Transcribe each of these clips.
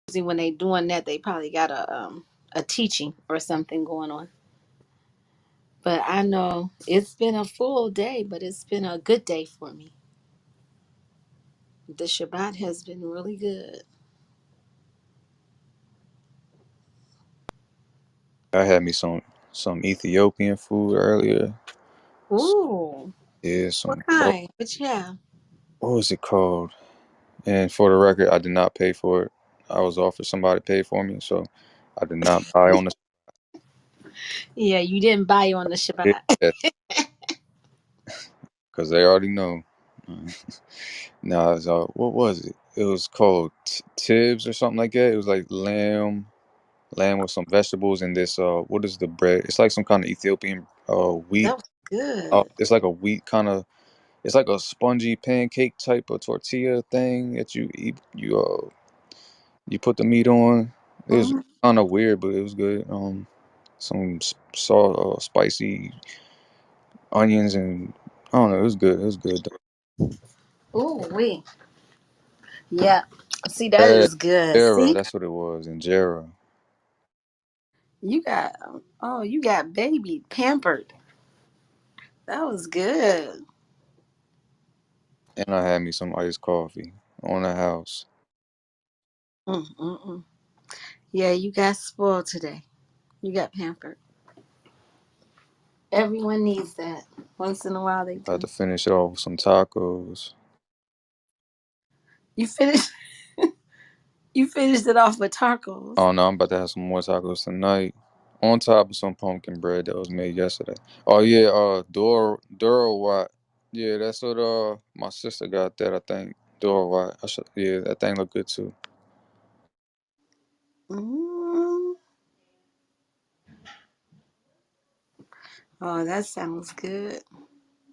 Usually when they doing that, they probably got a teaching or something going on. But I know it's been a full day, but it's been a good day for me. The Shabbat has been really good. I had me some Ethiopian food earlier. Ooh, Yeah, what some kind? Which yeah. what was it called? And for the record, I did not pay for it. I was offered somebody to pay for me, so I did not buy on the Yeah, you didn't buy on the spit Shabbat. because they already know. Nah, so what was it? It was called Tibbs or something like that. It was like lamb with some vegetables and this what is the bread? It's like some kind of Ethiopian wheat. That was good. It's like a wheat kind of. It's like a spongy pancake type of tortilla thing that you eat. You put the meat on. It was Mhm. kind of weird, but it was good. Some salt, spicy onions, and I don't know. It was good. It was good. Ooh, we. Yeah. See, that Yeah, is good. Jera, See, that's what it was. Injera, you got you got baby pampered. That was good. and I had me some iced coffee on the house. Mm-mm-mm. Yeah, you got spoiled today. You got pampered. Everyone needs that. Once in a while, they I had do. to finish it off with some tacos. You finished. You finished it off with tacos. Oh no, I'm about to have some more tacos tonight. On top of some pumpkin bread that was made yesterday. Oh yeah, Duro White. Yeah, that's what my sister got that I think. Duro White. Yeah, that thing look good too. Mm. Oh, that sounds good.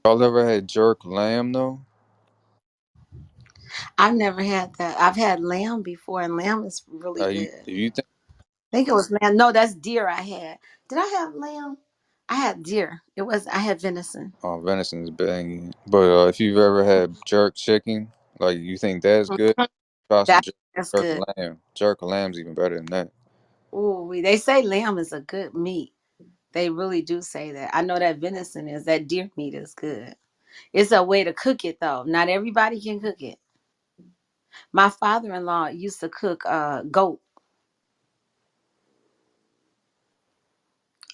Y'all ever had jerk lamb though? I've never had that. I've had lamb before, and lamb is really good. Do you think I think it was lamb. No, that's deer I had. Did I have lamb? I had deer. It was I had venison. venison is banging? But if you've ever had jerk chicken, like you think that's good, Mhm. try some That that's jerk good. lamb. Jerk lamb's even better than that. Ooh, they say lamb is a good meat. They really do say that. I know that venison is that deer meat is good. It's a way to cook it though. Not everybody can cook it. My father-in-law used to cook goat.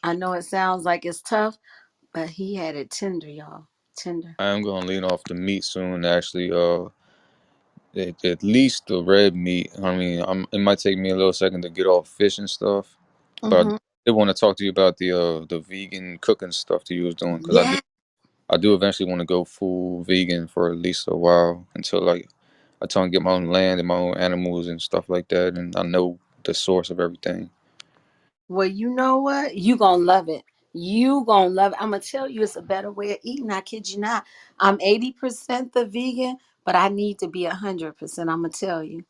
I know it sounds like it's tough, but he had it tender, y'all. Tender. I am gonna lean off the meat soon. Actually, at least the red meat. I mean, it might take me a little second to get off fish and stuff, but I Mm-hmm. did want to talk to you about the vegan cooking stuff that you was doing because Yeah. I do eventually want to go full vegan for at least a while until like I try and get my own land and my own animals and stuff like that, and I know the source of everything. Well, you know what? You gonna love it. You gonna love it. I'm gonna tell you, it's a better way of eating. I kid you not. I'm 80% the vegan, but I need to be 100%. I'm gonna tell you.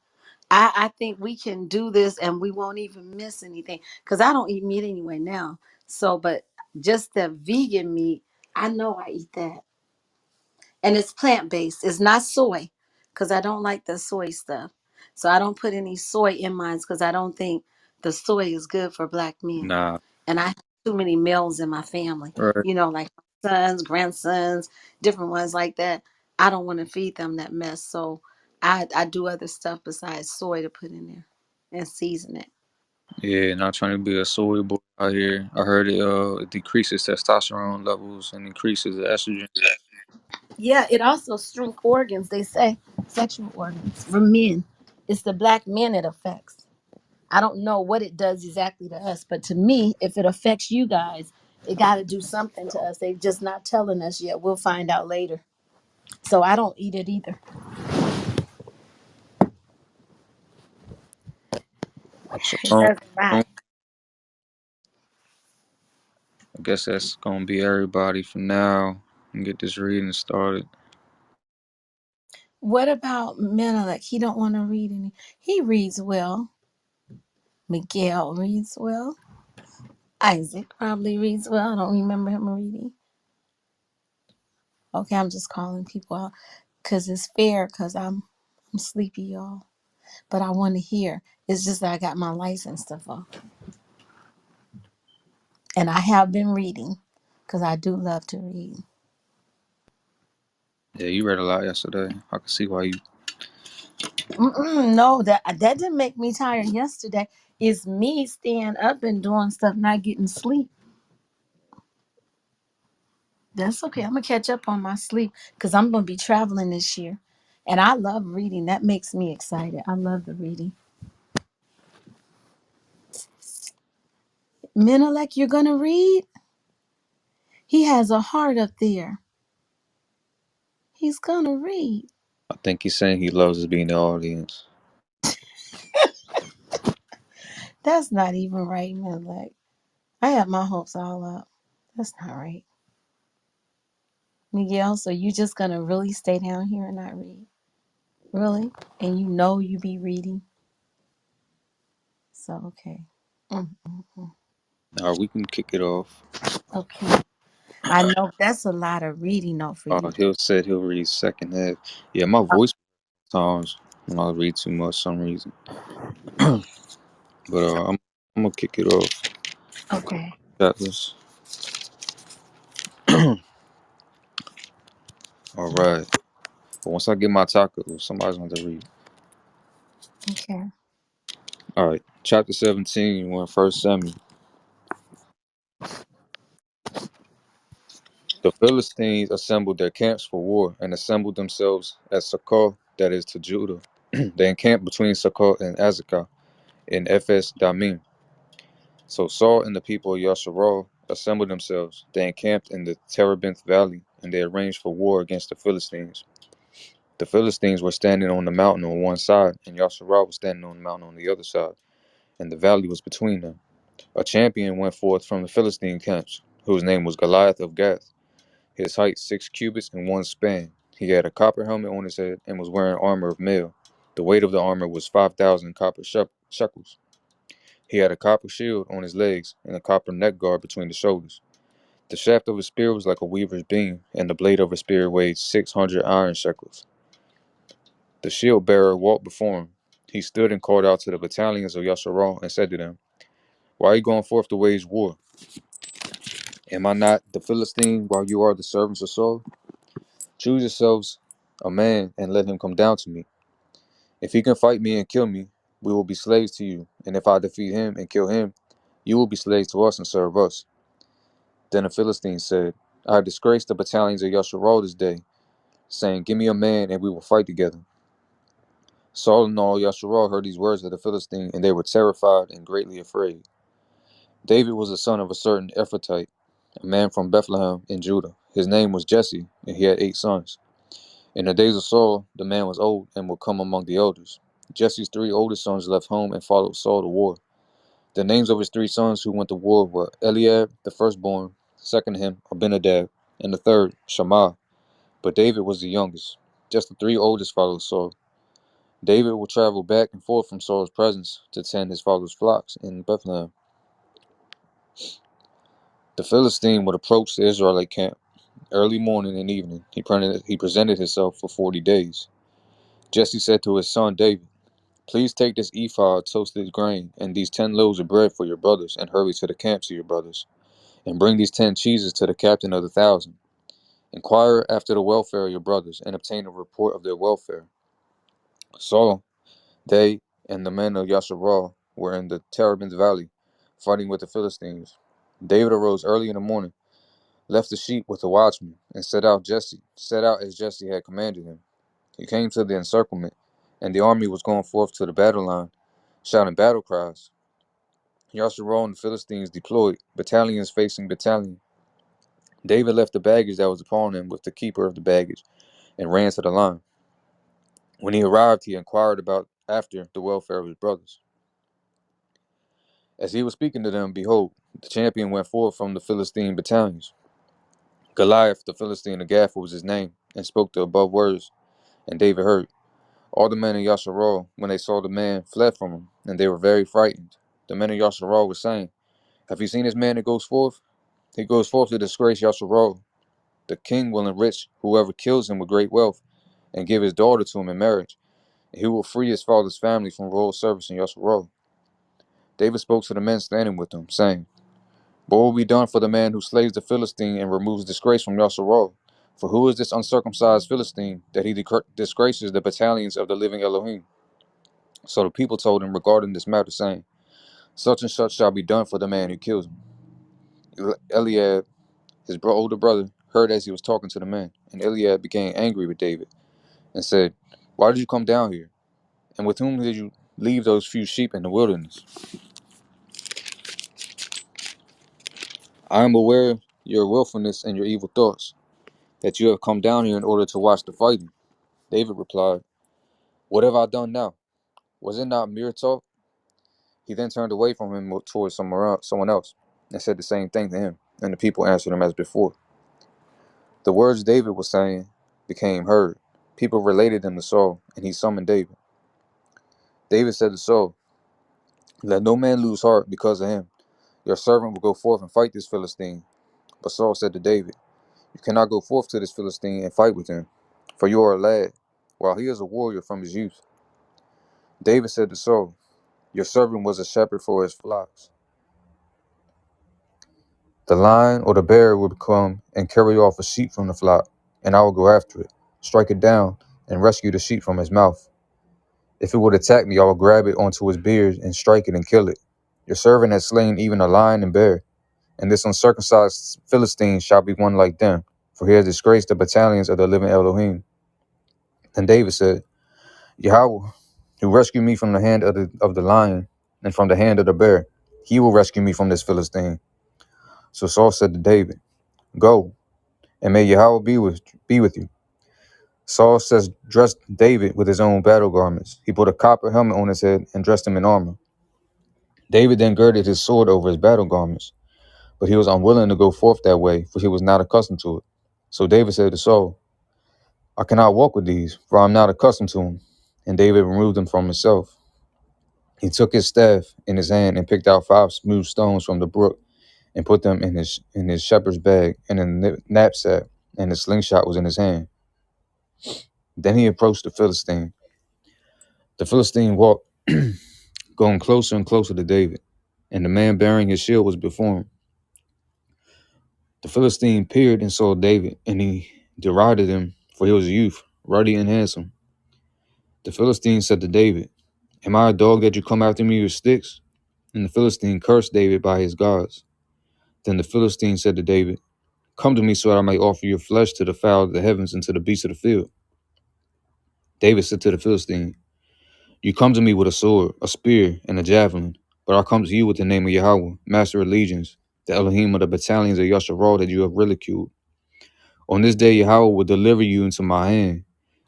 I think we can do this, and we won't even miss anything. Cause I don't eat meat anyway now. So, but just the vegan meat, I know I eat that, and it's plant based. It's not soy, because I don't like the soy stuff. So I don't put any soy in mine because I don't think the soy is good for black men. Nah, And I have too many males in my family. right? Like sons, grandsons, different ones like that. I don't want to feed them that mess. So I do other stuff besides soy to put in there and season it. Yeah, not trying to be a soy boy out here. I heard it decreases testosterone levels and increases the estrogen. Yeah, it also shrink organs, they say, sexual organs from men. It's the black men it affects. I don't know what it does exactly to us, but to me, if it affects you guys, it got to do something to us. They just not telling us yet. We'll find out later. So I don't eat it either. So It does a I lot. guess that's gonna be everybody for now. And get this reading started. What about Menelik? He don't want to read any. He reads well. Miguel reads well. Isaac probably reads well. I don't remember him reading. Okay, I'm just calling people out because it's fair because I'm sleepy, y'all. but I want to hear. It's just that I got my license to vote. And I have been reading because I do love to read. Yeah, you read a lot yesterday. I can see why you. No, that didn't make me tired yesterday. It's me staying up and doing stuff, not getting sleep. That's okay. I'm gonna catch up on my sleep because I'm gonna be traveling this year, and I love reading. That makes me excited. I love the reading. Menelek, you're gonna read. He has a heart up there. He's gonna read. I think he's saying he loves to be in the audience. That's not even right, Menelek. I have my hopes all up. That's not right. Miguel, so you just gonna really stay down here and not read? Really? And you know you be reading? So okay. Mm. All right, we can kick it off. Okay. I know that's a lot of reading though for you. He'll said he'll read second half. Yeah, my voice sometimes when I read too much for some reason. But I'm gonna kick it off. Okay. Chapters. All right. But once I get my taco, somebody's going to read. Okay. All right. Chapter 17, when First Samuel. The Philistines assembled their camps for war and assembled themselves at Succoth, that is to Judah. They encamped between Succoth and Azekah in Ephes Damim. So Saul and the people of Yasharal assembled themselves. They encamped in the Terebinth Valley, and they arranged for war against the Philistines. The Philistines were standing on the mountain on one side, and Yasharal was standing on the mountain on the other side, and the valley was between them. A champion went forth from the Philistine camps, whose name was Goliath of Gath. His height 6 cubits and one span. He had a copper helmet on his head and was wearing armor of mail. The weight of the armor was 5,000 copper shekels. He had a copper shield on his legs and a copper neck guard between the shoulders. The shaft of his spear was like a weaver's beam, and the blade of his spear weighed 600 iron shekels. The shield bearer walked before him. He stood and called out to the battalions of Yasharal and said to them, "Why are you going forth to wage war? Am I not the Philistine while you are the servants of Saul? Choose yourselves a man and let him come down to me. If he can fight me and kill me, we will be slaves to you. And if I defeat him and kill him, you will be slaves to us and serve us." Then the Philistine said, "I have disgraced the battalions of Yasharal this day, saying, 'Give me a man and we will fight together.'" Saul and all Yasharal heard these words of the Philistine, and they were terrified and greatly afraid. David was the son of a certain Ephrathite, a man from Bethlehem in Judah. His name was Jesse, and he had 8 sons. In the days of Saul, the man was old and would come among the elders. Jesse's 3 oldest sons left home and followed Saul to war. The names of his 3 sons who went to war were Eliab, the firstborn, second to him, Abinadab, and the third, Shammah. But David was the youngest. Just the 3 oldest followed Saul. David would travel back and forth from Saul's presence to tend his father's flocks in Bethlehem. The Philistine would approach the Israelite camp early morning and evening. He presented himself for 40 days. Jesse said to his son David, "Please take this ephah of toasted grain and these 10 loaves of bread for your brothers, and hurry to the camps of your brothers. And bring these 10 cheeses to the captain of the 1,000. Inquire after the welfare of your brothers, and obtain a report of their welfare." So they and the men of Yasharal were in the Terebinth Valley, fighting with the Philistines. David arose early in the morning, left the sheep with the watchman, and set out as Jesse had commanded him. He came to the encirclement, and the army was going forth to the battle line, shouting battle cries. Yasharal and the Philistines deployed, battalions facing battalion. David left the baggage that was upon him with the keeper of the baggage, and ran to the line. When he arrived, he inquired about after the welfare of his brothers. As he was speaking to them, behold, the champion went forth from the Philistine battalions. Goliath, the Philistine of Gath, was his name, and spoke the above words, and David heard. All the men of Yasharal, when they saw the man, fled from him, and they were very frightened. The men of Yasharal were saying, "Have you seen this man that goes forth? He goes forth to disgrace Yasharal. The king will enrich whoever kills him with great wealth, and give his daughter to him in marriage. He will free his father's family from royal service in Yasharal. David spoke to the men standing with him, saying, what will be done for the man who slays the Philistine and removes disgrace from Yasharal? For who is this uncircumcised Philistine that he disgraces the battalions of the living Elohim? So the people told him regarding this matter, saying, such and such shall be done for the man who kills him. Eliab, his older brother, heard as he was talking to the men, and Eliab became angry with David and said, why did you come down here? And with whom did you leave those few sheep in the wilderness? I am aware of your willfulness and your evil thoughts, that you have come down here in order to watch the fighting. David replied, what have I done now? Was it not mere talk? He then turned away from him towards someone else, and said the same thing to him, and the people answered him as before. The words David was saying became heard. People related them to Saul, and he summoned David. David said to Saul, let no man lose heart because of him. Your servant will go forth and fight this Philistine. But Saul said to David, you cannot go forth to this Philistine and fight with him, for you are a lad, while he is a warrior from his youth. David said to Saul, your servant was a shepherd for his flocks. The lion or the bear would come and carry off a sheep from the flock, and I will go after it, strike it down, and rescue the sheep from his mouth. If it would attack me, I will grab it onto his beard and strike it and kill it. Your servant has slain even a lion and bear, and this uncircumcised Philistine shall be one like them, for he has disgraced the battalions of the living Elohim. Then David said, Yahweh, who rescued me from the hand of the lion and from the hand of the bear, he will rescue me from this Philistine. So Saul said to David, go, and may Yahweh be with you. Saul says dressed David with his own battle garments. He put a copper helmet on his head and dressed him in armor. David then girded his sword over his battle garments, but he was unwilling to go forth that way, for he was not accustomed to it. So David said to Saul, I cannot walk with these, for I am not accustomed to them. And David removed them from himself. He took his staff in his hand and picked out 5 smooth stones from the brook and put them in his shepherd's bag and in the knapsack, and the slingshot was in his hand. Then he approached the Philistine. The Philistine walked, going closer and closer to David, and the man bearing his shield was before him. The Philistine peered and saw David, and he derided him, for he was a youth, ruddy and handsome. The Philistine said to David, am I a dog that you come after me with sticks? And the Philistine cursed David by his gods. Then the Philistine said to David, come to me so that I may offer your flesh to the fowl of the heavens and to the beasts of the field. David said to the Philistine, you come to me with a sword, a spear, and a javelin, but I come to you with the name of Yahweh, Master of Legions, the Elohim of the battalions of Yasharal that you have ridiculed. On this day Yahweh will deliver you into my hand.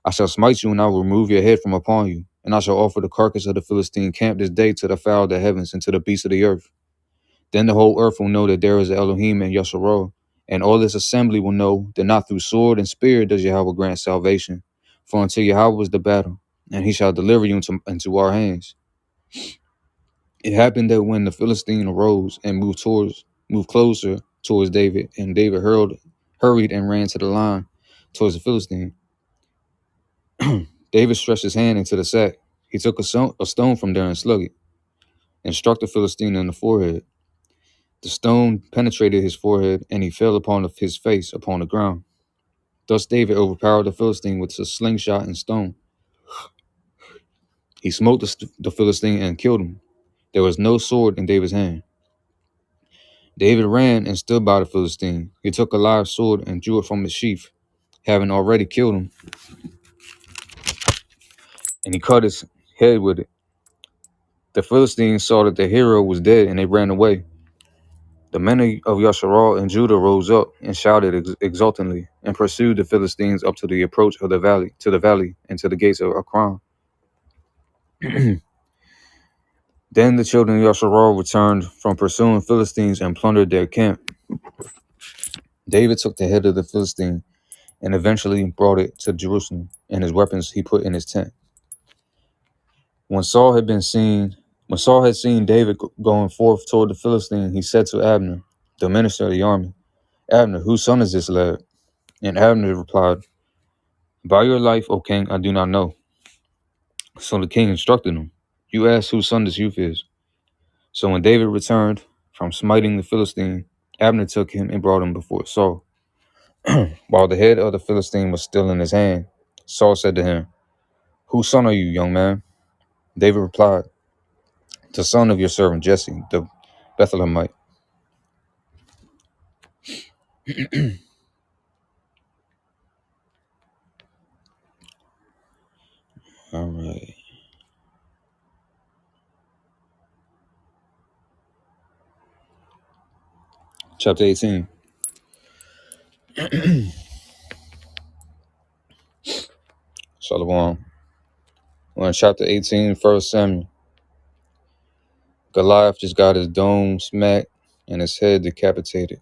I shall smite you, and I will remove your head from upon you, and I shall offer the carcass of the Philistine camp this day to the fowl of the heavens and to the beasts of the earth. Then the whole earth will know that there is an Elohim in Yasharal, and all this assembly will know that not through sword and spear does Yahweh grant salvation, for until Yahweh is the battle, and he shall deliver you into our hands. It happened that when the Philistine arose and moved closer towards David, and David hurried and ran to the line towards the Philistine, David stretched his hand into the sack. He took a stone from there and slung it, and struck the Philistine in the forehead. The stone penetrated his forehead, and he fell upon his face upon the ground. Thus David overpowered the Philistine with a slingshot and stone. He smote the Philistine and killed him. There was no sword in David's hand. David ran and stood by the Philistine. He took a live sword and drew it from its sheath, having already killed him, and he cut his head with it. The Philistines saw that the hero was dead, and they ran away. The men of Yasharal and Judah rose up and shouted exultantly, and pursued the Philistines up to the approach of the valley, and to the gates of Akron. Then the children of Yasharal returned from pursuing Philistines and plundered their camp. David took the head of the Philistine and eventually brought it to Jerusalem, and his weapons he put in his tent. When Saul had seen David going forth toward the Philistine, he said to Abner, the minister of the army, Abner, whose son is this lad? And Abner replied, by your life, O king, I do not know. So the king instructed him, "You ask whose son this youth is." So when David returned from smiting the Philistine, Abner took him and brought him before Saul. While the head of the Philistine was still in his hand, Saul said to him, "Whose son are you, young man?" David replied, "The son of your servant Jesse, the Bethlehemite." All right. Chapter 18. Shalom. We're in chapter 18, 1 Samuel. Goliath just got his dome smacked and his head decapitated.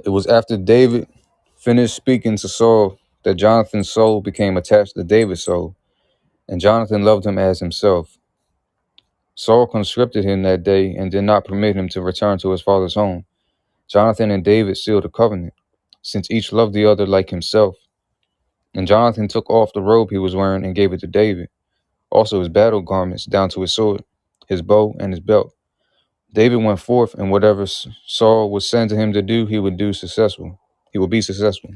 It was after David finished speaking to Saul that Jonathan's soul became attached to David's soul, and Jonathan loved him as himself. Saul conscripted him that day and did not permit him to return to his father's home. Jonathan and David sealed a covenant, since each loved the other like himself. And Jonathan took off the robe he was wearing and gave it to David, also his battle garments down to his sword, his bow, and his belt. David went forth, and whatever Saul would send to him to do, he would do successful. He would be successful.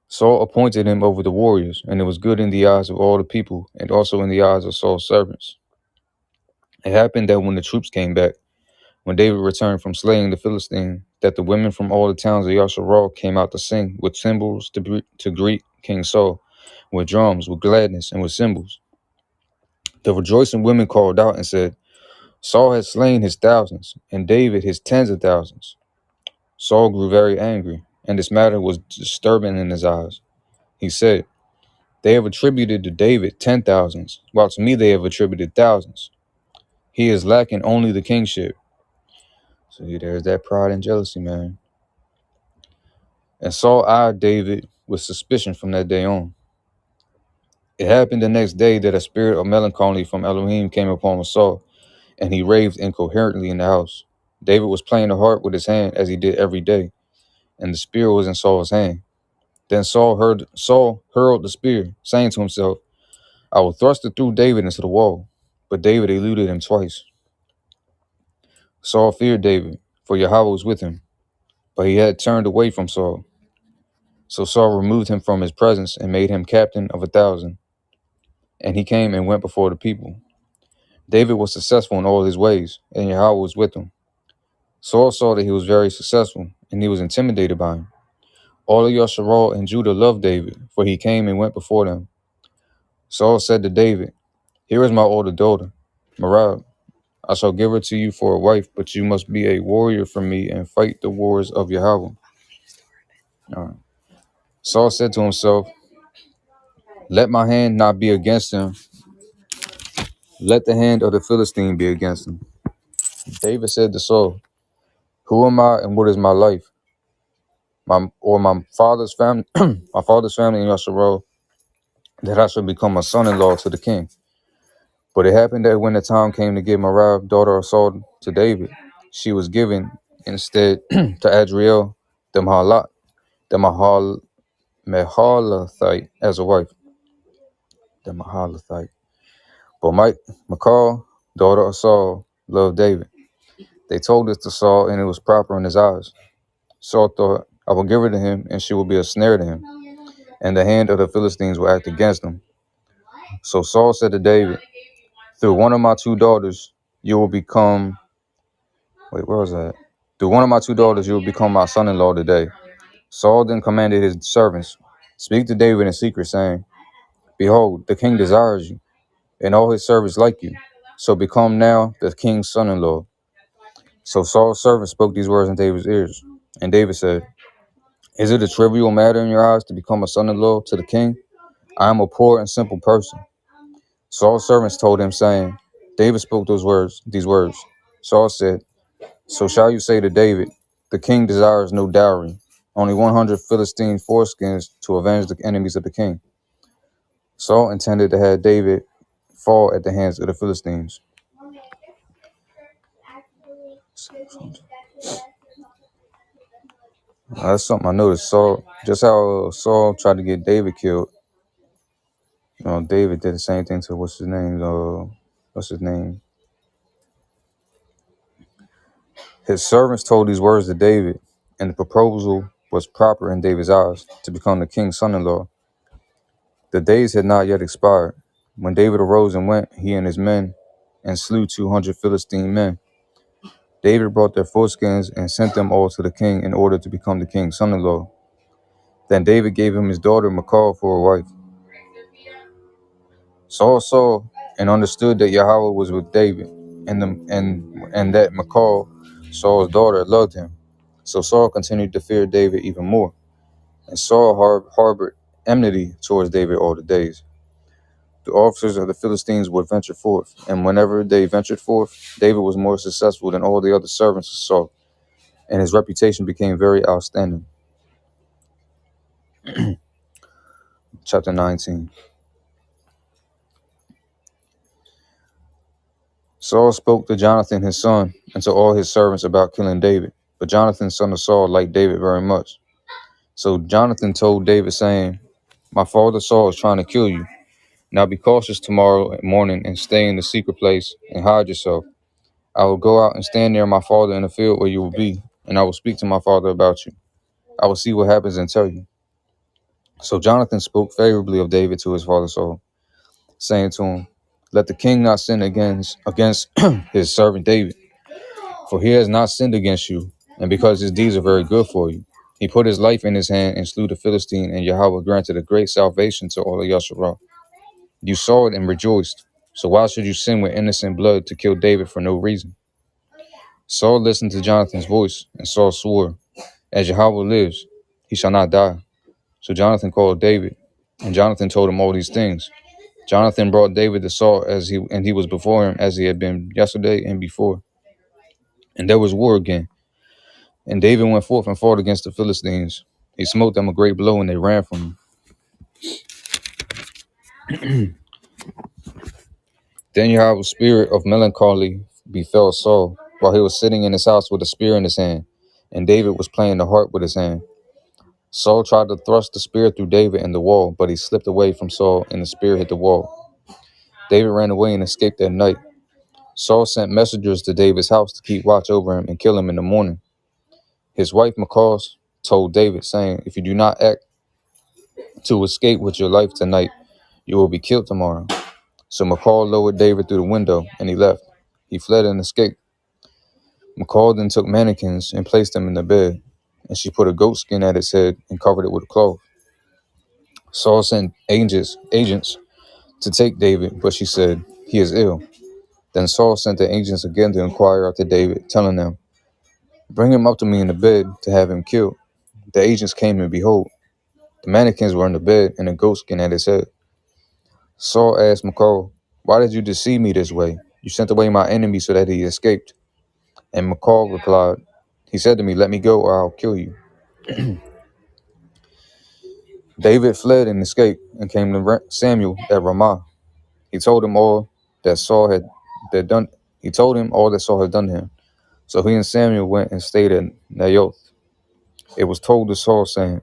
Saul appointed him over the warriors, and it was good in the eyes of all the people, and also in the eyes of Saul's servants. It happened that when the troops came back, when David returned from slaying the Philistine, that the women from all the towns of Yasharal came out to sing with cymbals to greet King Saul, with drums, with gladness, and with cymbals. The rejoicing women called out and said, "Saul has slain his thousands, and David his tens of thousands." Saul grew very angry, and this matter was disturbing in his eyes. He said, "They have attributed to David 10,000s, while to me they have attributed thousands. He is lacking only the kingship." See, there's that pride and jealousy, man. And Saul eyed David with suspicion from that day on. It happened the next day that a spirit of melancholy from Elohim came upon Saul, and he raved incoherently in the house. David was playing the harp with his hand as he did every day, and the spear was in Saul's hand. Then Saul hurled the spear, saying to himself, "I will thrust it through David into the wall." But David eluded him twice. Saul feared David, for Yahweh was with him, but he had turned away from Saul. So Saul removed him from his presence and made him captain of 1,000. And he came and went before the people. David was successful in all his ways, and Yahweh was with him. Saul saw that he was very successful, and he was intimidated by him. All of Yasharal and Judah loved David, for he came and went before them. Saul said to David, "Here is my older daughter, Merab. I shall give her to you for a wife, but you must be a warrior for me and fight the wars of Yahweh." All right. Saul said to himself, "Let my hand not be against him. Let the hand of the Philistine be against him." David said to Saul, "Who am I and what is my life? My father's family, my father's family in Yasharal, that I should become a son-in-law to the king." But it happened that when the time came to give Merab, daughter of Saul, to David, she was given instead to Adriel the Mahalathite, as a wife. The Mahalathite. But Michal, daughter of Saul, loved David. They told this to Saul, and it was proper in his eyes. Saul thought, "I will give her to him, and she will be a snare to him, and the hand of the Philistines will act against him." So Saul said to David, "Through one of my two daughters, you will become..." Wait, where was that? "Through one of my two daughters, you will become my son-in-law today." Saul then commanded his servants, "Speak to David in secret, saying, 'Behold, the king desires you, and all his servants like you. So become now the king's son-in-law.'" So Saul's servant spoke these words in David's ears. And David said, "Is it a trivial matter in your eyes to become a son-in-law to the king? I am a poor and simple person." Saul's servants told him, saying, "David spoke these words." Saul said, "So shall you say to David, 'The king desires no dowry, only 100 Philistine foreskins to avenge the enemies of the king.'" Saul intended to have David fall at the hands of the Philistines. That's something I noticed. Saul, just how Saul tried to get David killed. David did the same thing to what's his name? What's his name? His servants told these words to David, and the proposal was proper in David's eyes to become the king's son-in-law. The days had not yet expired. When David arose and went, he and his men, and slew 200 Philistine men. David brought their foreskins and sent them all to the king in order to become the king's son-in-law. Then David gave him his daughter Michal for a wife. Saul saw and understood that Yahweh was with David, and that Michal, Saul's daughter, loved him. So Saul continued to fear David even more, and Saul harbored enmity towards David all the days. The officers of the Philistines would venture forth, and whenever they ventured forth, David was more successful than all the other servants of Saul, and his reputation became very outstanding. Chapter 19. Saul spoke to Jonathan his son and to all his servants about killing David, but Jonathan son of Saul liked David very much. So Jonathan told David, saying, "My father Saul is trying to kill you. Now be cautious tomorrow morning and stay in the secret place and hide yourself. I will go out and stand near my father in the field where you will be, and I will speak to my father about you. I will see what happens and tell you." So Jonathan spoke favorably of David to his father Saul, saying to him, "Let the king not sin against his servant David, for he has not sinned against you, and because his deeds are very good for you. He put his life in his hand and slew the Philistine, and Yahweh granted a great salvation to all of Yasharah. You saw it and rejoiced. So why should you sin with innocent blood to kill David for no reason?" Saul listened to Jonathan's voice, and Saul swore, "As Yahweh lives, he shall not die." So Jonathan called David, and Jonathan told him all these things. Jonathan brought David to Saul and he was before him as he had been yesterday and before. And there was war again. And David went forth and fought against the Philistines. He smote them a great blow, and they ran from him. Then Yahweh's spirit of melancholy befell Saul, while he was sitting in his house with a spear in his hand, and David was playing the harp with his hand. Saul tried to thrust the spear through David in the wall, but he slipped away from Saul, and the spear hit the wall. David ran away and escaped that night. Saul sent messengers to David's house to keep watch over him and kill him in the morning. His wife Michal told David, saying, "If you do not act to escape with your life tonight, you will be killed tomorrow." So Michal lowered David through the window, and he left. He fled and escaped. Michal then took mannequins and placed them in the bed, and she put a goat skin at its head and covered it with a cloth. Saul sent agents to take David, but she said, "He is ill." Then Saul sent the agents again to inquire after David, telling them, "Bring him up to me in the bed to have him killed." The agents came, and behold, the mannequins were in the bed and a goat skin at his head. Saul asked Michal, "Why did you deceive me this way? You sent away my enemy so that he escaped." And Michal replied, "He said to me, 'Let me go or I'll kill you.'" David fled and escaped and came to Samuel at Ramah. He told him all that Saul had done. He told him all that Saul had done to him. So he and Samuel went and stayed at Naioth. It was told to Saul, saying,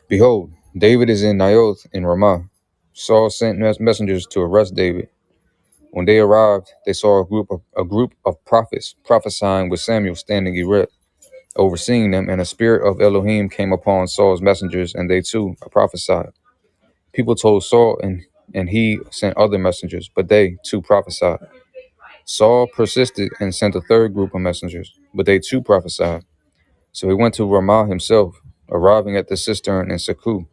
"Behold, David is in Naioth in Ramah." Saul sent messengers to arrest David. When they arrived, they saw a group of prophets prophesying with Samuel standing erect, overseeing them, and a spirit of Elohim came upon Saul's messengers, and they too prophesied. People told Saul, and he sent other messengers, but they too prophesied. Saul persisted and sent a third group of messengers, but they too prophesied. So he went to Ramah himself. Arriving at the cistern in Seku,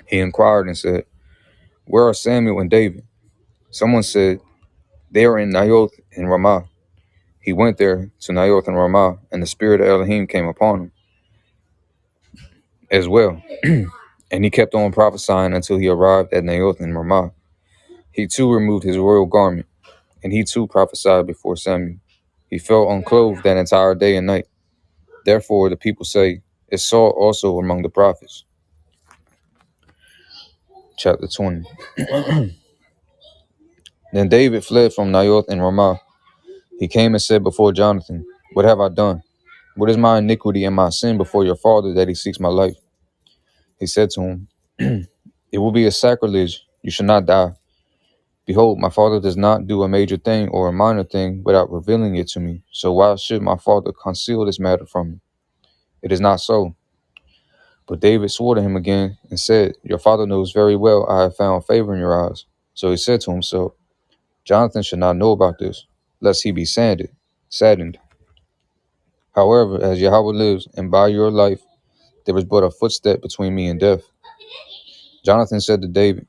he inquired and said, "Where are Samuel and David?" Someone said, "They are in Naioth in Ramah." He went there to Naioth and Ramah, and the spirit of Elohim came upon him as well. And he kept on prophesying until he arrived at Naioth and Ramah. He too removed his royal garment, and he too prophesied before Samuel. He fell unclothed that entire day and night. Therefore the people say, "Is Saul also among the prophets?" Chapter 20. Then David fled from Naioth and Ramah. He came and said before Jonathan, "What have I done?" What is my iniquity and my sin before your father that he seeks my life? He said to him, It will be a sacrilege. You should not die. Behold, my father does not do a major thing or a minor thing without revealing it to me. So why should my father conceal this matter from me? It is not so. But David swore to him again and said, Your father knows very well I have found favor in your eyes. So he said to himself, Jonathan should not know about this, lest he be saddened. However, as Yahweh lives, and by your life, there is but a footstep between me and death. Jonathan said to David,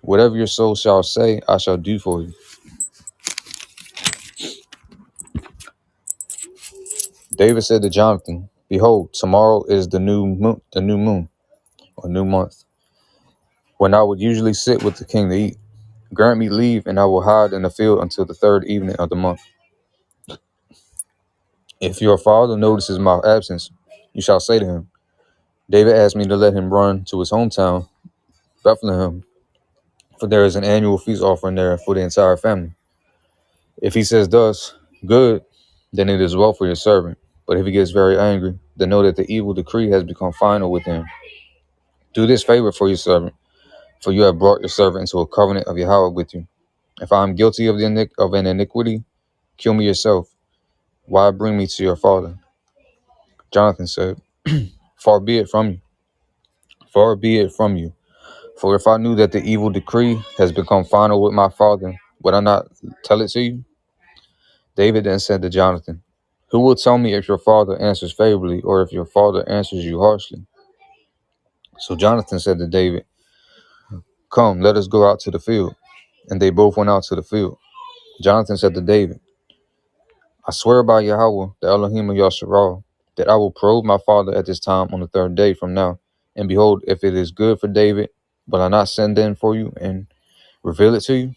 Whatever your soul shall say, I shall do for you. David said to Jonathan, Behold, tomorrow is the new moon, or new month, when I would usually sit with the king to eat. Grant me leave, and I will hide in the field until the third evening of the month. If your father notices my absence, you shall say to him, David asked me to let him run to his hometown, Bethlehem, for there is an annual feast offering there for the entire family. If he says thus, Good, then it is well for your servant. But if he gets very angry, then know that the evil decree has become final with him. Do this favor for your servant, for you have brought your servant into a covenant of Yahweh with you. If I am guilty of an iniquity, kill me yourself. Why bring me to your father? Jonathan said, Far be it from you. Far be it from you. For if I knew that the evil decree has become final with my father, would I not tell it to you? David then said to Jonathan, Who will tell me if your father answers favorably or if your father answers you harshly? So Jonathan said to David, Come, let us go out to the field. And they both went out to the field. Jonathan said to David, I swear by Yahweh, the Elohim of Yasharal, that I will probe my father at this time on the third day from now. And behold, if it is good for David, will I not send in for you and reveal it to you?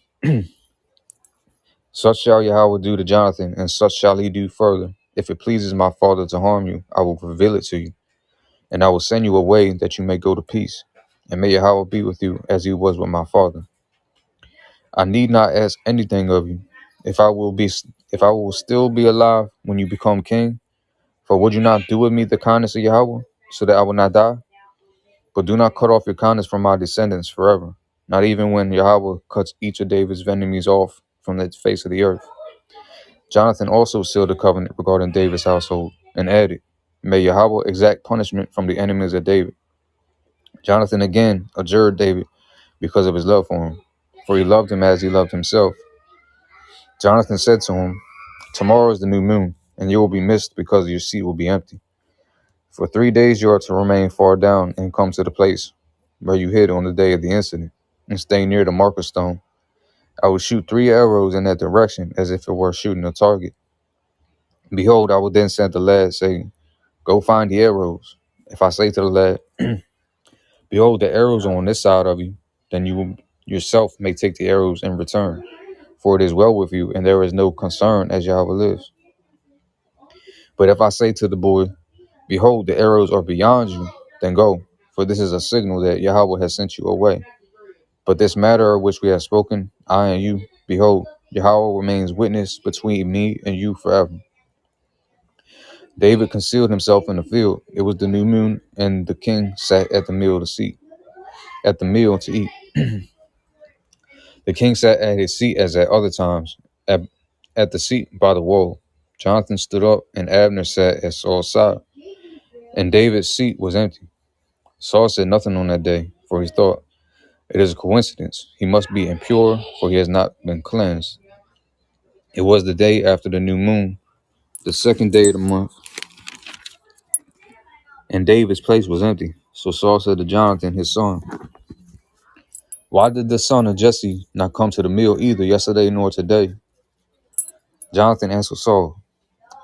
Such shall Yahweh do to Jonathan, and such shall he do further. If it pleases my father to harm you, I will reveal it to you, and I will send you away that you may go to peace. And may Yahweh be with you as he was with my father. I need not ask anything of you. If I will still be alive when you become king, for would you not do with me the kindness of Yahweh, so that I will not die? But do not cut off your kindness from my descendants forever, not even when Yahweh cuts each of David's enemies off from the face of the earth. Jonathan also sealed a covenant regarding David's household and added, May Yahweh exact punishment from the enemies of David. Jonathan again adjured David because of his love for him, for he loved him as he loved himself. Jonathan said to him, Tomorrow is the new moon, and you will be missed because your seat will be empty. For 3 days you are to remain far down and come to the place where you hid on the day of the incident, and stay near the marker stone. I will shoot 3 arrows in that direction as if it were shooting a target. Behold, I will then send the lad, saying, Go find the arrows. If I say to the lad, Behold, the arrows are on this side of you, then you yourself may take the arrows in return. For it is well with you, and there is no concern as Yahweh lives. But if I say to the boy, Behold, the arrows are beyond you, then go, for this is a signal that Yahweh has sent you away. But this matter of which we have spoken, I and you, behold, Yahweh remains witness between me and you forever. David concealed himself in the field. It was the new moon, and the king sat at the meal to eat. The king sat at his seat as at other times, at, at the seat by the wall. Jonathan stood up, and Abner sat at Saul's side, and David's seat was empty. Saul said nothing on that day, for he thought, It is a coincidence. He must be impure, for he has not been cleansed. It was the day after the new moon, the second day of the month, and David's place was empty. So Saul said to Jonathan, his son, Why did the son of Jesse not come to the meal either yesterday nor today? Jonathan answered Saul,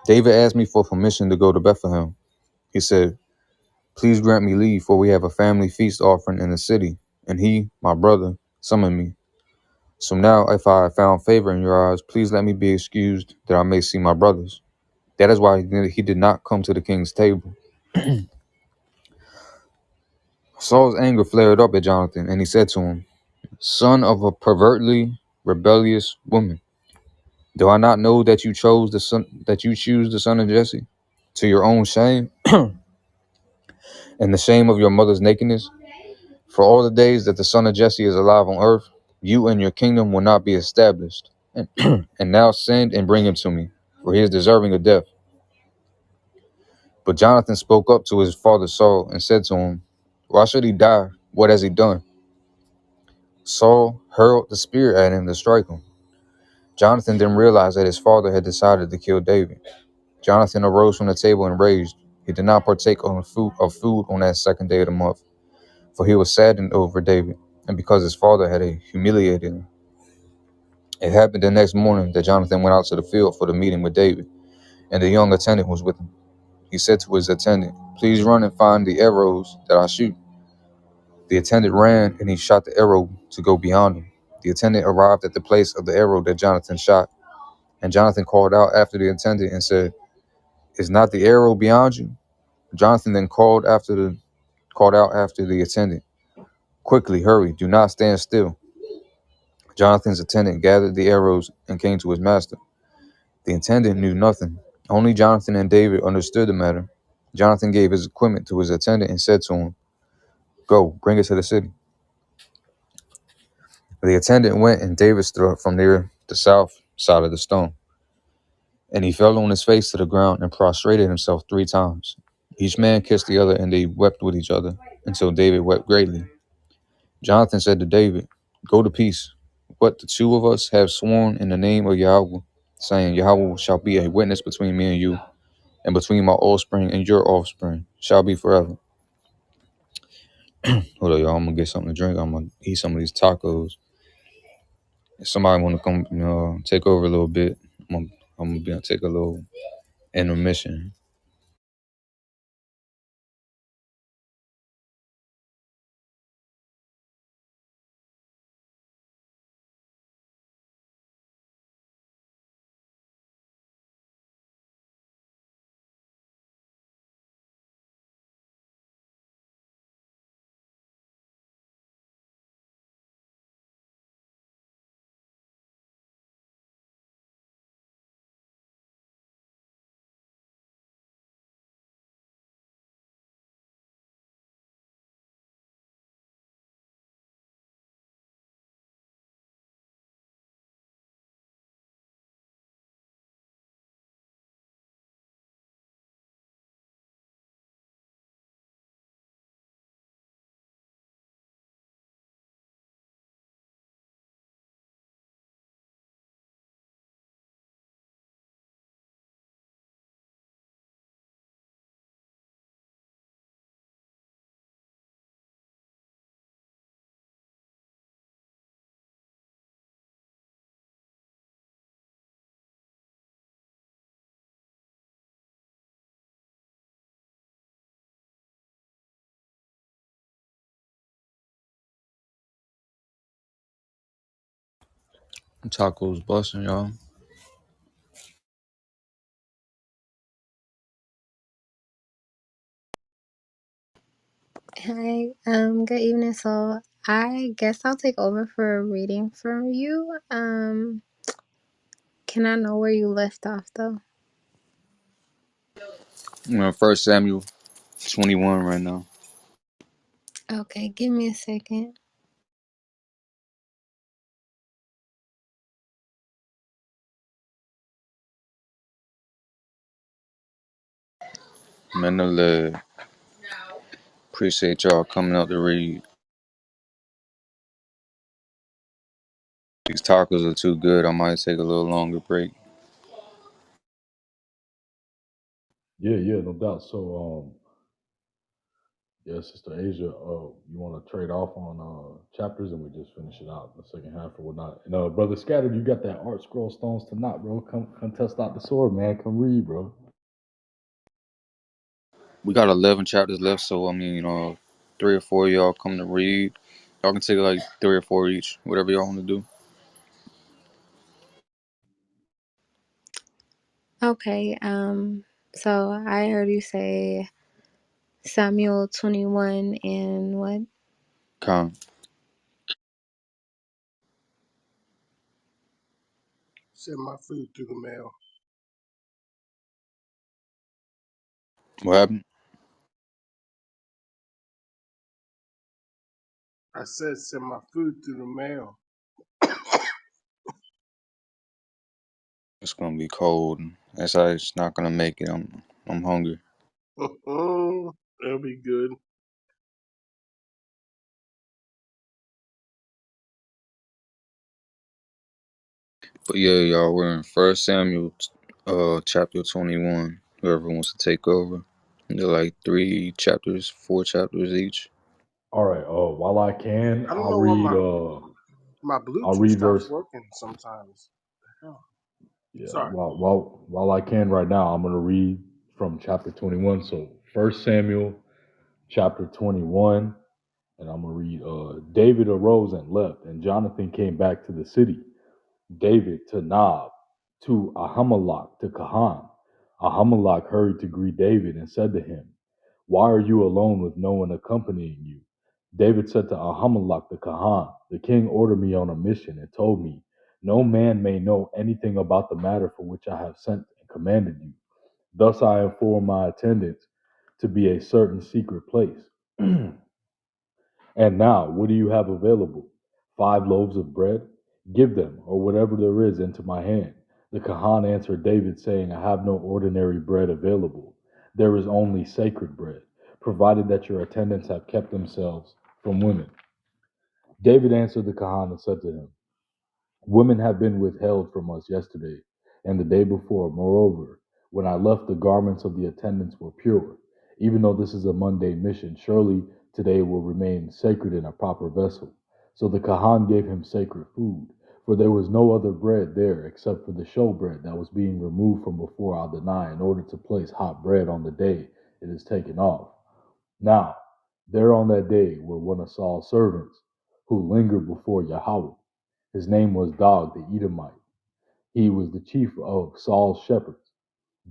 David asked me for permission to go to Bethlehem. He said, Please grant me leave, for we have a family feast offering in the city, and he, my brother, summoned me. So now, if I have found favor in your eyes, please let me be excused, that I may see my brothers. That is why he did not come to the king's table. Saul's anger flared up at Jonathan, and he said to him, Son of a pervertly rebellious woman, do I not know that you choose the son of Jesse? to your own shame and the shame of your mother's nakedness. For all the days that the son of Jesse is alive on earth, you and your kingdom will not be established. And, and now send and bring him to me, for he is deserving of death. But Jonathan spoke up to his father Saul and said to him, why should he die? What has he done? Saul hurled the spear at him to strike him. Jonathan then realized that his father had decided to kill David. Jonathan arose from the table enraged. He did not partake of food on that second day of the month, for he was saddened over David, and because his father had humiliated him. It happened the next morning that Jonathan went out to the field for the meeting with David, and the young attendant was with him. He said to his attendant, please run and find the arrows that I shoot. The attendant ran, and he shot the arrow to go beyond him. The attendant arrived at the place of the arrow that Jonathan shot, and Jonathan called out after the attendant and said, is not the arrow beyond you? Jonathan then called out after the attendant, quickly, hurry, do not stand still. Jonathan's attendant gathered the arrows and came to his master. The attendant knew nothing. Only Jonathan and David understood the matter. Jonathan gave his equipment to his attendant and said to him, go, bring it to the city. The attendant went, and David stood up from near the south side of the stone. And he fell on his face to the ground and prostrated himself 3 times. Each man kissed the other, and they wept with each other, until David wept greatly. Jonathan said to David, go to peace. What the 2 of us have sworn in the name of Yahweh, saying, Yahweh shall be a witness between me and you, and between my offspring and your offspring, shall be forever. Hold on, y'all. I'm gonna get something to drink. I'm gonna eat some of these tacos. If somebody wanna come, take over a little bit, I'm gonna take a little intermission. Tacos busting, y'all. Hi, good evening. So I guess I'll take over for a reading from you. Can I know where you left off though? 1 Samuel 21 right now. Okay, give me a second. Menele, appreciate y'all coming out to read. These tacos are too good. I might take a little longer break. Yeah, yeah, no doubt. So, yeah, Sister Asia, you want to trade off on chapters, and we just finish it out in the second half or whatnot. And Brother Scattered, you got that art scroll stones to knock, bro. Come test out the sword, man. Come read, bro. We got 11 chapters left, so I mean, 3 or 4 of y'all come to read. Y'all can take like 3 or 4 each, whatever y'all want to do. Okay, so I heard you say Samuel 21 and what? Con. Send my food through the mail. What happened? I said send my food through the mail. It's gonna be cold. That's how it's not gonna make it. I'm hungry. It'll be good. But yeah, y'all, we're in First Samuel, chapter 21. Whoever wants to take over. They're like 3 chapters, 4 chapters each. All right. While I can, I don't know why my I'll Bluetooth read stops verse. working sometimes. Oh, Yeah. sorry. While I can right now, I'm gonna read from chapter 21. So First Samuel, chapter 21, and I'm gonna read. David arose and left, and Jonathan came back to the city. David to Nob, to Ahimelech to Kahan. Ahimelech hurried to greet David and said to him, "Why are you alone with no one accompanying you?" David said to Ahimelech the Kahan, "The king ordered me on a mission and told me, 'No man may know anything about the matter for which I have sent and commanded you.' Thus I inform my attendants to be a certain secret place." And now, what do you have available? 5 loaves of bread? Give them, or whatever there is, into my hand. The Kahan answered David, saying, "I have no ordinary bread available. There is only sacred bread, provided that your attendants have kept themselves from women." David answered the Kahan and said to him, "Women have been withheld from us yesterday and the day before. Moreover, when I left, the garments of the attendants were pure. Even though this is a mundane mission, surely today will remain sacred in a proper vessel." So the Kahan gave him sacred food, for there was no other bread there except for the showbread that was being removed from before Adonai in order to place hot bread on the day it is taken off. Now, there on that day were one of Saul's servants who lingered before Yahweh. His name was Dog the Edomite. He was the chief of Saul's shepherds.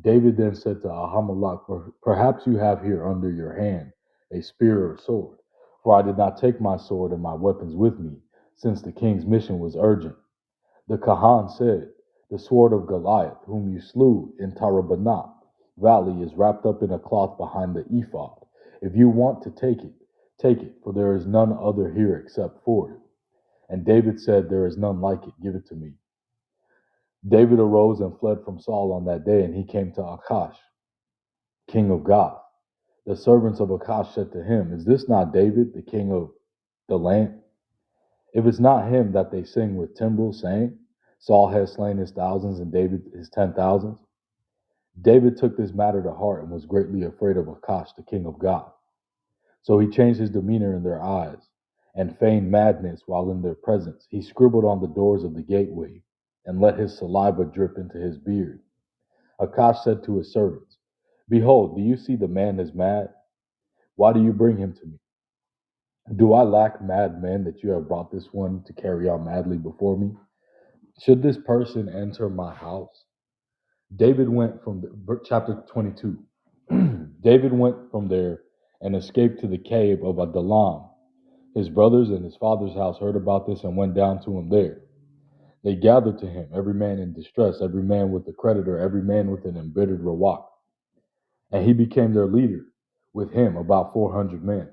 David then said to Ahimelech, "Perhaps you have here under your hand a spear or sword, for I did not take my sword and my weapons with me, since the king's mission was urgent." The Kahan said, "The sword of Goliath, whom you slew in Tarabanah valley, is wrapped up in a cloth behind the ephod. If you want to take it, for there is none other here except for it." And David said, "There is none like it. Give it to me." David arose and fled from Saul on that day, and he came to Achash, king of Gath. The servants of Achash said to him, "Is this not David, the king of the land? If it's not him that they sing with timbrels, saying, 'Saul has slain his thousands and David his 10,000s.'" David took this matter to heart and was greatly afraid of Achash, the king of Gath. So he changed his demeanor in their eyes and feigned madness while in their presence. He scribbled on the doors of the gateway and let his saliva drip into his beard. Akash said to his servants, "Behold, do you see the man is mad? Why do you bring him to me? Do I lack mad men that you have brought this one to carry on madly before me? Should this person enter my house?" David went from chapter 22. David went from there and escaped to the cave of Adullam. His brothers and his father's house heard about this and went down to him there. They gathered to him, every man in distress, every man with a creditor, every man with an embittered rawak. And he became their leader, with him about 400 men.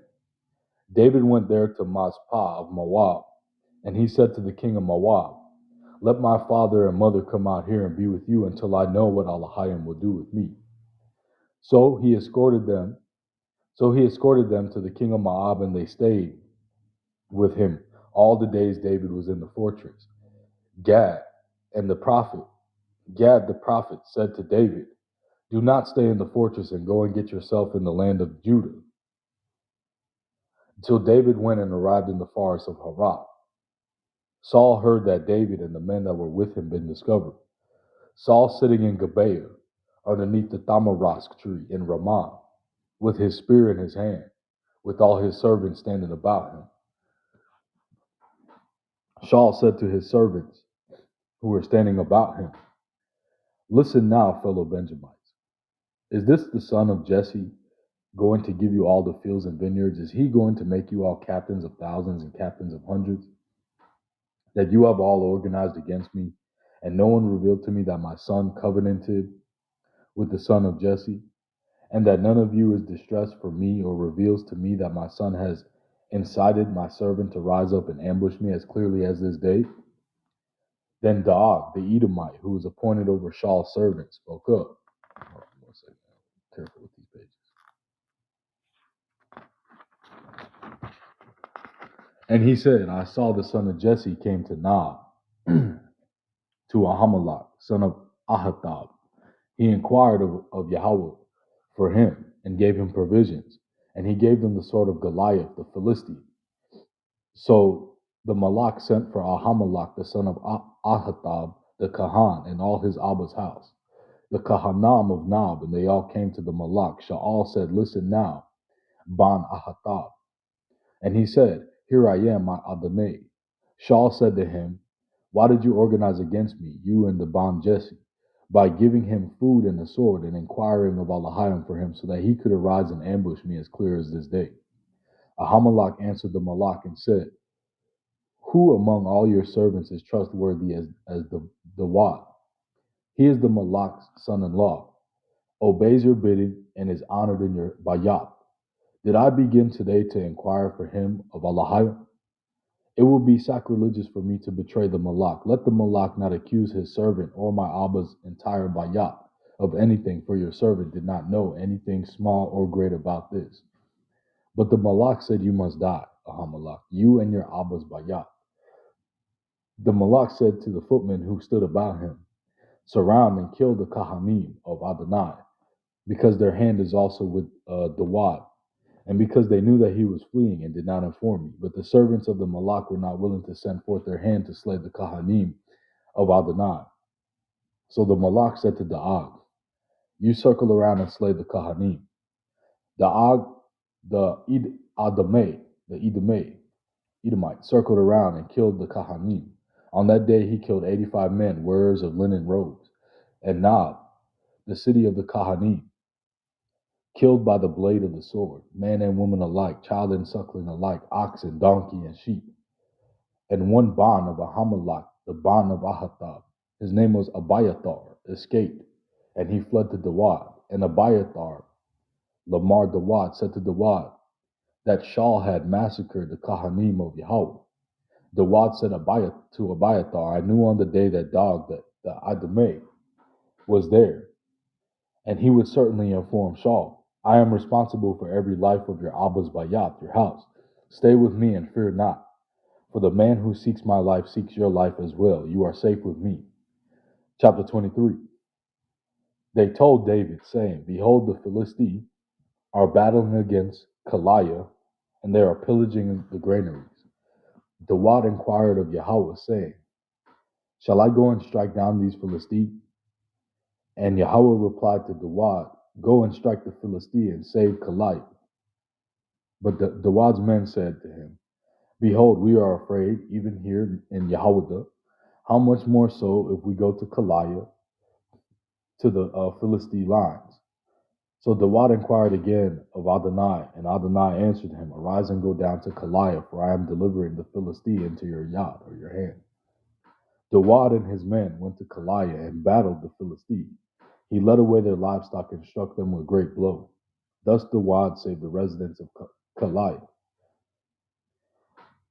David went there to Mazpah of Moab, and he said to the king of Moab, "Let my father and mother come out here and be with you until I know what Elohim will do with me." So he escorted them. So he escorted them to the king of Moab, and they stayed with him all the days David was in the fortress. Gad and the prophet, Gad the prophet said to David, "Do not stay in the fortress and go and get yourself in the land of Judah." Till David went and arrived in the forest of Harat. Saul heard that David and the men that were with him been discovered. Saul sitting in Gibeah, underneath the tamarask tree in Ramah, with his spear in his hand, with all his servants standing about him. Saul said to his servants who were standing about him, "Listen now, fellow Benjamites. Is this the son of Jesse going to give you all the fields and vineyards? Is he going to make you all captains of thousands and captains of hundreds? That you have all organized against me, and no one revealed to me that my son covenanted with the son of Jesse? and that none of you is distressed for me or reveals to me that my son has incited my servant to rise up and ambush me as clearly as this day? Then Doeg, the Edomite, who was appointed over Shaul's servant, spoke up. Hold on 1 second. Careful with these pages. And he said, I saw the son of Jesse came to Nob, to Ahimelech, son of Ahitub. He inquired of Yahweh for him and gave him provisions. And he gave them the sword of Goliath, the Philistine. So the Malach sent for Ahimelech, the son of Ahitub, the Kahan, and all his Abba's house, the Kahanam of Nob, and they all came to the Malach. Shaul said, Listen now, Ban Ahitub. And he said, Here I am, my Adonai. Shaul said to him, Why did you organize against me, you and the Ban Jesse, by giving him food and a sword and inquiring of Elohim for him, so that he could arise and ambush me as clear as this day? Ahimelech answered the Malach and said, Who among all your servants is trustworthy as the Wat? He is the Malach's son-in-law, obeys your bidding, and is honored in your bayat. Did I begin today to inquire for him of Elohim? It will be sacrilegious for me to betray the Malach. Let the Malach not accuse his servant or my Abba's entire bayat of anything, for your servant did not know anything small or great about this. But the Malach said, You must die, Ahimelech, you and your Abba's bayat. The Malach said to the footmen who stood about him, Surround and kill the Kahanim of Adonai, because their hand is also with Dawad, and because they knew that he was fleeing and did not inform me. But the servants of the Malach were not willing to send forth their hand to slay the Kahanim of Adonai. So the Malach said to Daag, You circle around and slay the Kahanim. Daag, the Edomite, circled around and killed the Kahanim. On that day he killed 85 men, wearers of linen robes. And Nob, the city of the Kahanim, killed by the blade of the sword, man and woman alike, child and suckling alike, oxen, donkey, and sheep. And one Ban of Ahimelech, the Ban of Ahitub, his name was Abiathar, escaped, and he fled to Dawad. And Abiathar, Lamar Dawad, said to Dawad that Shaul had massacred the Kahanim of Yahweh. Dawad said to Abiathar, I knew on the day that the Adonai, was there, and he would certainly inform Shaul. I am responsible for every life of your Abba's Bayat, your house. Stay with me and fear not, for the man who seeks my life seeks your life as well. You are safe with me. Chapter 23. They told David, saying, Behold, the Philistines are battling against Kaliah, and they are pillaging the granaries. Dawad inquired of Yahweh, saying, Shall I go and strike down these Philistines? And Yahweh replied to Dawad, Go and strike the Philistine and save Kaliah. But Dawad's men said to him, Behold, we are afraid, even here in Yehuda. How much more so if we go to Kaliah, to the Philistine lines? So Dawad inquired again of Adonai, and Adonai answered him, Arise and go down to Kaliah, for I am delivering the Philistine into your yad, or your hand. Dawad and his men went to Kaliah and battled the Philistine. He led away their livestock and struck them with great blows. Thus Dawad saved the residents of Kaliah.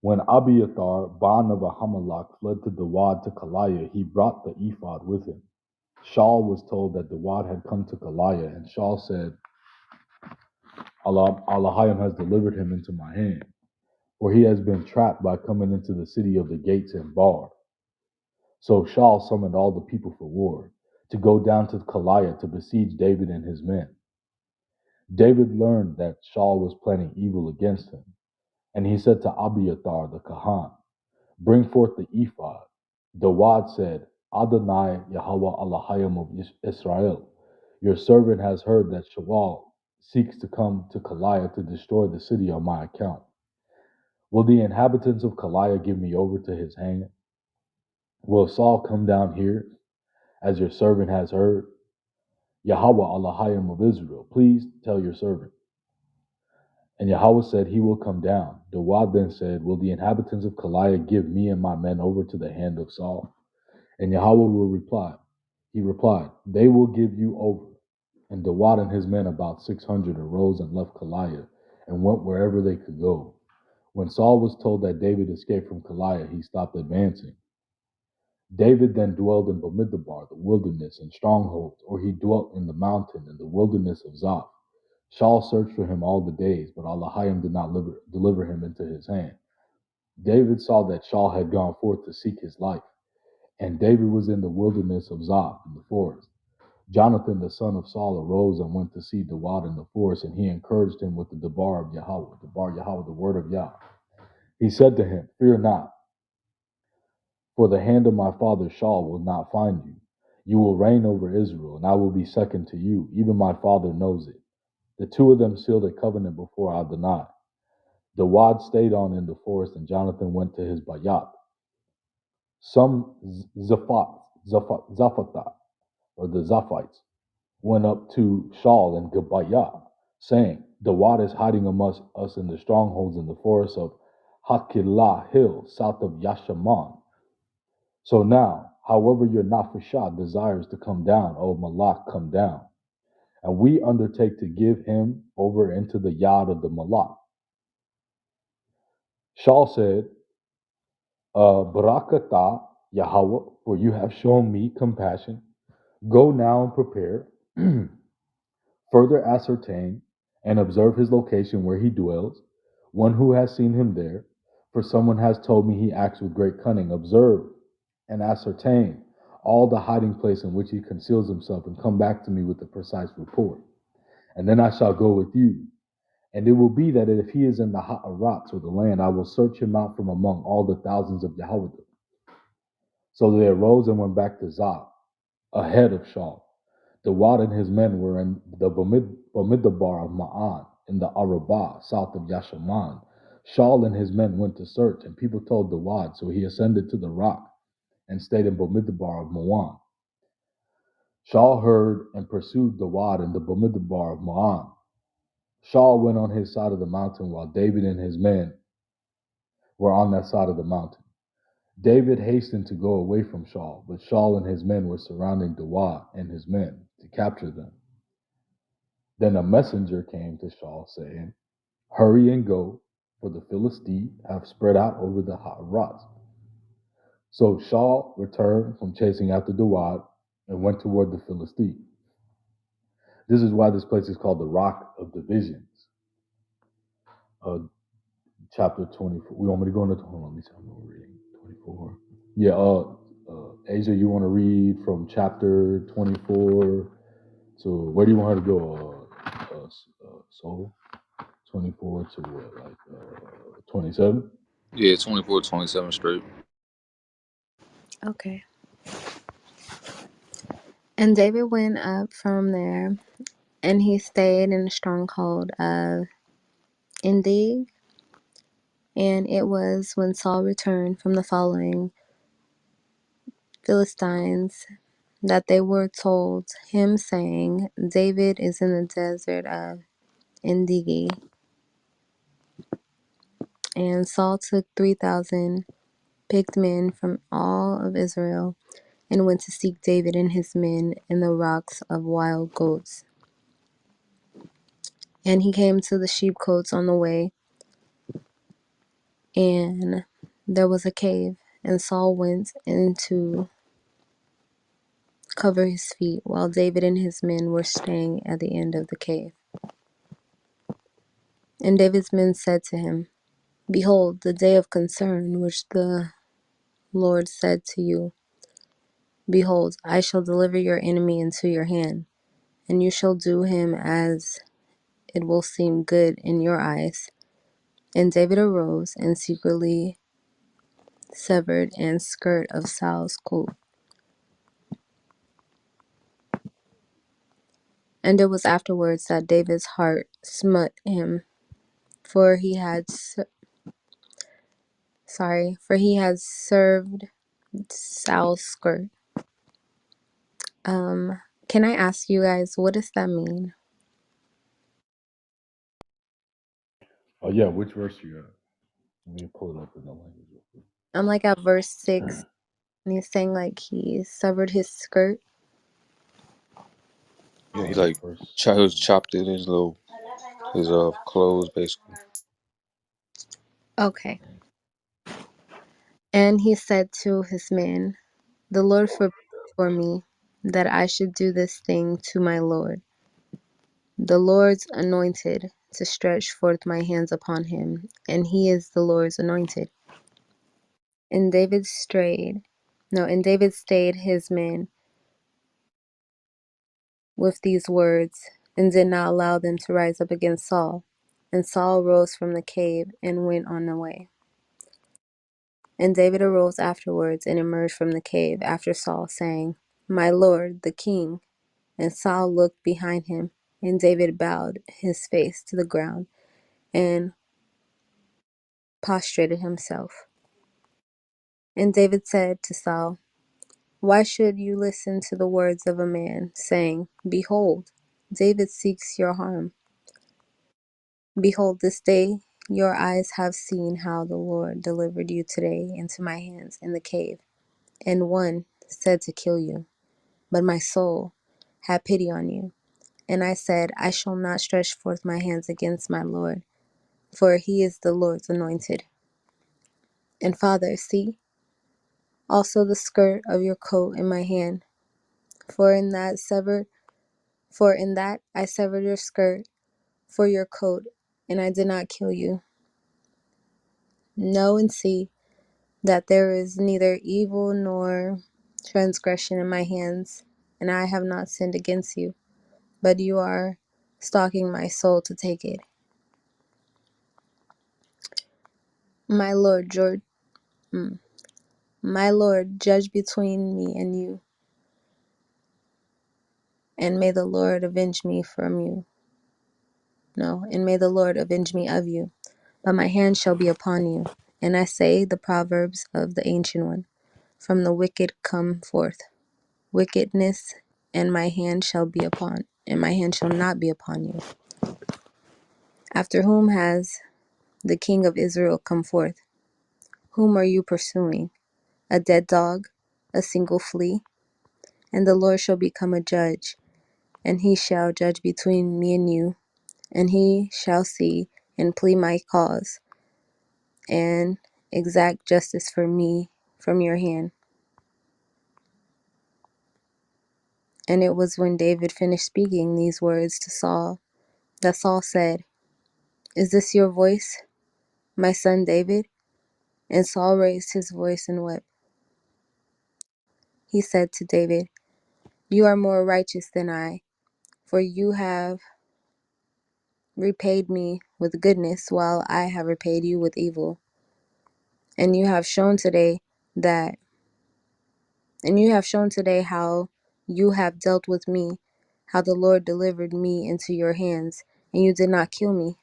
When Abiathar, Ban of Ahimelech, fled to Dawad to Kaliah, he brought the ephod with him. Shaul was told that Dawad had come to Kaliah, and Shaul said, Elohim has delivered him into my hand, for he has been trapped by coming into the city of the gates and barred. So Shaul summoned all the people for war, to go down to Kaliah to besiege David and his men. David learned that Shaul was planning evil against him, and he said to Abiathar the Kahan, Bring forth the ephod. Dawad said, Adonai Yahweh Elohim of Israel, your servant has heard that Shaul seeks to come to Kaliah to destroy the city on my account. Will the inhabitants of Kaliah give me over to his hand? Will Saul come down here, as your servant has heard? Yahweh Elohim of Israel, please tell your servant. And Yahweh said, He will come down. Dawad then said, Will the inhabitants of Kaliah give me and my men over to the hand of Saul? And Yahweh will reply. He replied, They will give you over. And Dawad and his men, about 600, arose and left Keilah and went wherever they could go. When Saul was told that David escaped from Keilah, he stopped advancing. David then dwelled in Bamidbar, the wilderness, and strongholds, or he dwelt in the mountain in the wilderness of Zoph. Shaul searched for him all the days, but Elohim did not deliver him into his hand. David saw that Shaul had gone forth to seek his life, and David was in the wilderness of Zoph in the forest. Jonathan, the son of Saul, arose and went to see Dawad in the forest, and he encouraged him with the Debar of Yahweh, Debar Yahweh, the word of Yah. He said to him, "Fear not, for the hand of my father Shaul will not find you. You will reign over Israel, and I will be second to you. Even my father knows it." The two of them sealed a covenant before Adonai. Dawad stayed on in the forest, and Jonathan went to his bayat. Some Zaphatha, or the Zaphites, went up to Shaul and Gibeah, saying, "Dawad is hiding amongst us in the strongholds in the forest of Hakilah Hill, south of Yashaman. So now, however, your Nafashah desires to come down, O Malak, come down, and we undertake to give him over into the yard of the Malak." Shaul said, Barakatah Yahweh, for you have shown me compassion. Go now and prepare, further ascertain and observe his location where he dwells, one who has seen him there. For someone has told me he acts with great cunning. Observe and ascertain all the hiding place in which he conceals himself, and come back to me with a precise report. And then I shall go with you. And it will be that if he is in the Ha'arats, or the land, I will search him out from among all the thousands of Yahweh. So they arose and went back to Zoph, ahead of Shaul. Dawad and his men were in the Bamidbar of Ma'an, in the Arabah, south of Yashaman. Shaul and his men went to search, and people told Dawad, so he ascended to the rock and stayed in Bamidbar of Ma'an. Shaul heard and pursued Dawad in the Bamidbar of Ma'an. Shaul went on his side of the mountain, while David and his men were on that side of the mountain. David hastened to go away from Shaul, but Shaul and his men were surrounding Dawad and his men to capture them. Then a messenger came to Shaul, saying, "Hurry and go, for the Philistines have spread out over the Ha'arats." So Shaul returned from chasing after Dawad and went toward the Philistines. This is why this place is called the Rock of Divisions. Chapter 24. We want me to go into, hold on, let me see, I'm reading 24. Yeah, Asia, you want to read from chapter 24 to, where do you want her to go? Soul? 24 to what, like 27? Yeah, 24, 27 straight. Okay. And David went up from there, and he stayed in the stronghold of Indig. And it was when Saul returned from the following Philistines that they were told him, saying, "David is in the desert of Engedi." And Saul took 3,000 picked men from all of Israel and went to seek David and his men in the rocks of wild goats. And he came to the sheepcotes on the way, and there was a cave, and Saul went in to cover his feet, while David and his men were staying at the end of the cave. And David's men said to him, "Behold, the day of concern which the Lord said to you, Behold, I shall deliver your enemy into your hand, and you shall do him as it will seem good in your eyes." And David arose and secretly severed and skirt of Saul's coat. And it was afterwards that David's heart smote him, for he had served Saul's skirt. Can I ask you guys, what does that mean? Oh, yeah, which verse you got? Let me pull it up in the language real quick. I'm like at verse 6, and he's saying like he severed his skirt. Yeah, he Yeah, like verse he was chopped in his little his clothes basically. Okay. And he said to his men, the Lord forbid for me that I should do this thing to my Lord, the Lord's anointed, to stretch forth my hands upon him, and he is the Lord's anointed. And David stayed his men with these words, and did not allow them to rise up against Saul. And Saul rose from the cave and went on the way. And David arose afterwards and emerged from the cave after Saul, saying, my Lord, the king. And Saul looked behind him, and David bowed his face to the ground and prostrated himself. And David said to Saul, why should you listen to the words of a man, saying, behold, David seeks your harm? Behold, this day your eyes have seen how the Lord delivered you today into my hands in the cave, and one said to kill you. But my soul had pity on you, and I said, I shall not stretch forth my hands against my Lord, for he is the Lord's anointed. And Father, see also the skirt of your coat in my hand, for in that I severed your skirt for your coat, and I did not kill you. Know and see that there is neither evil nor transgression in my hands, and I have not sinned against you, but you are stalking my soul to take it. My Lord, George, my Lord, judge between me and you, and may the Lord avenge me from you. No, and may the Lord avenge me of you, but my hand shall be upon you. And I say the proverbs of the ancient one, from the wicked come forth wickedness, and my hand shall not be upon you. After whom has the king of Israel come forth? Whom are you pursuing? A dead dog, a single flea? And the Lord shall become a judge, and he shall judge between me and you, and he shall see and plead my cause, and exact justice for me from your hand. And it was when David finished speaking these words to Saul that Saul said, is this your voice, my son David? And Saul raised his voice and wept. He said to David, you are more righteous than I, for you have repaid me with goodness, while I have repaid you with evil. And you have shown today that, and you have shown today how you have dealt with me, how the Lord delivered me into your hands, and you did not kill me.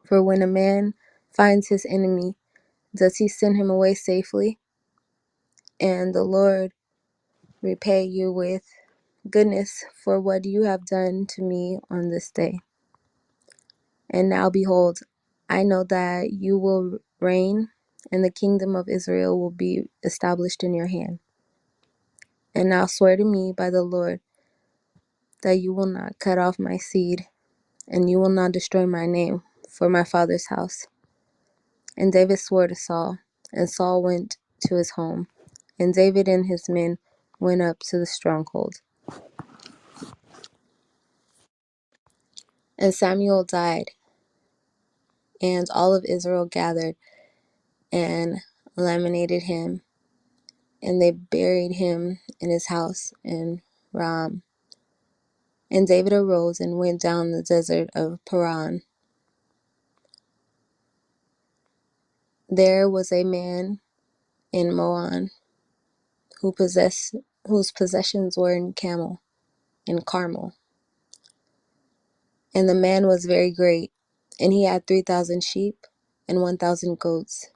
For when a man finds his enemy, does he send him away safely? And the Lord repay you with goodness for what you have done to me on this day. And now behold, I know that you will reign, and the kingdom of Israel will be established in your hand. And now swear to me by the Lord that you will not cut off my seed, and you will not destroy my name for my father's house. And David swore to Saul, and Saul went to his home, and David and his men went up to the stronghold. And Samuel died, and all of Israel gathered and laminated him, and they buried him in his house in Ram. And David arose and went down the desert of Paran. There was a man in Moan who possessed whose possessions were in Carmel. And the man was very great, and he had 3,000 sheep and 1,000 goats,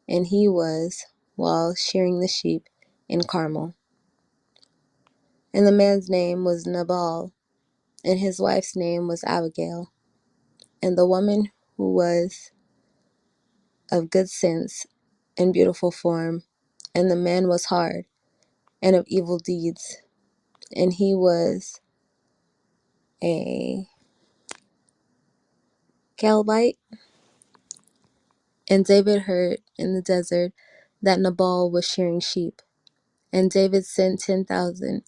and he was while shearing the sheep in Carmel. And the man's name was Nabal, and his wife's name was Abigail. And the woman who was of good sense and beautiful form, and the man was hard and of evil deeds, and he was a Calebite. And David heard in the desert that Nabal was shearing sheep. And David sent 10,000.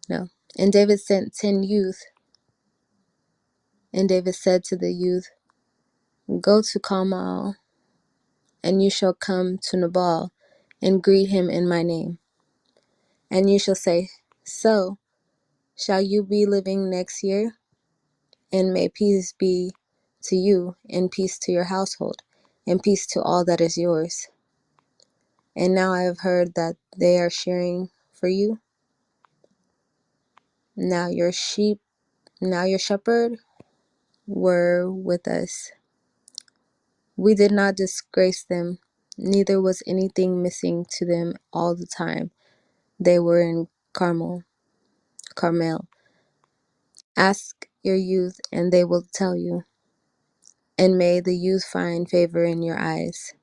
No. And David sent 10 youth. And David said to the youth, go to Carmel, and you shall come to Nabal and greet him in my name. And you shall say, so shall you be living next year? And may peace be to you, and peace to your household, and peace to all that is yours. And now I have heard that they are shearing for you. Now your shepherd were with us. We did not disgrace them, neither was anything missing to them all the time they were in Carmel. Ask your youth, and they will tell you. And may the youth find favor in your eyes.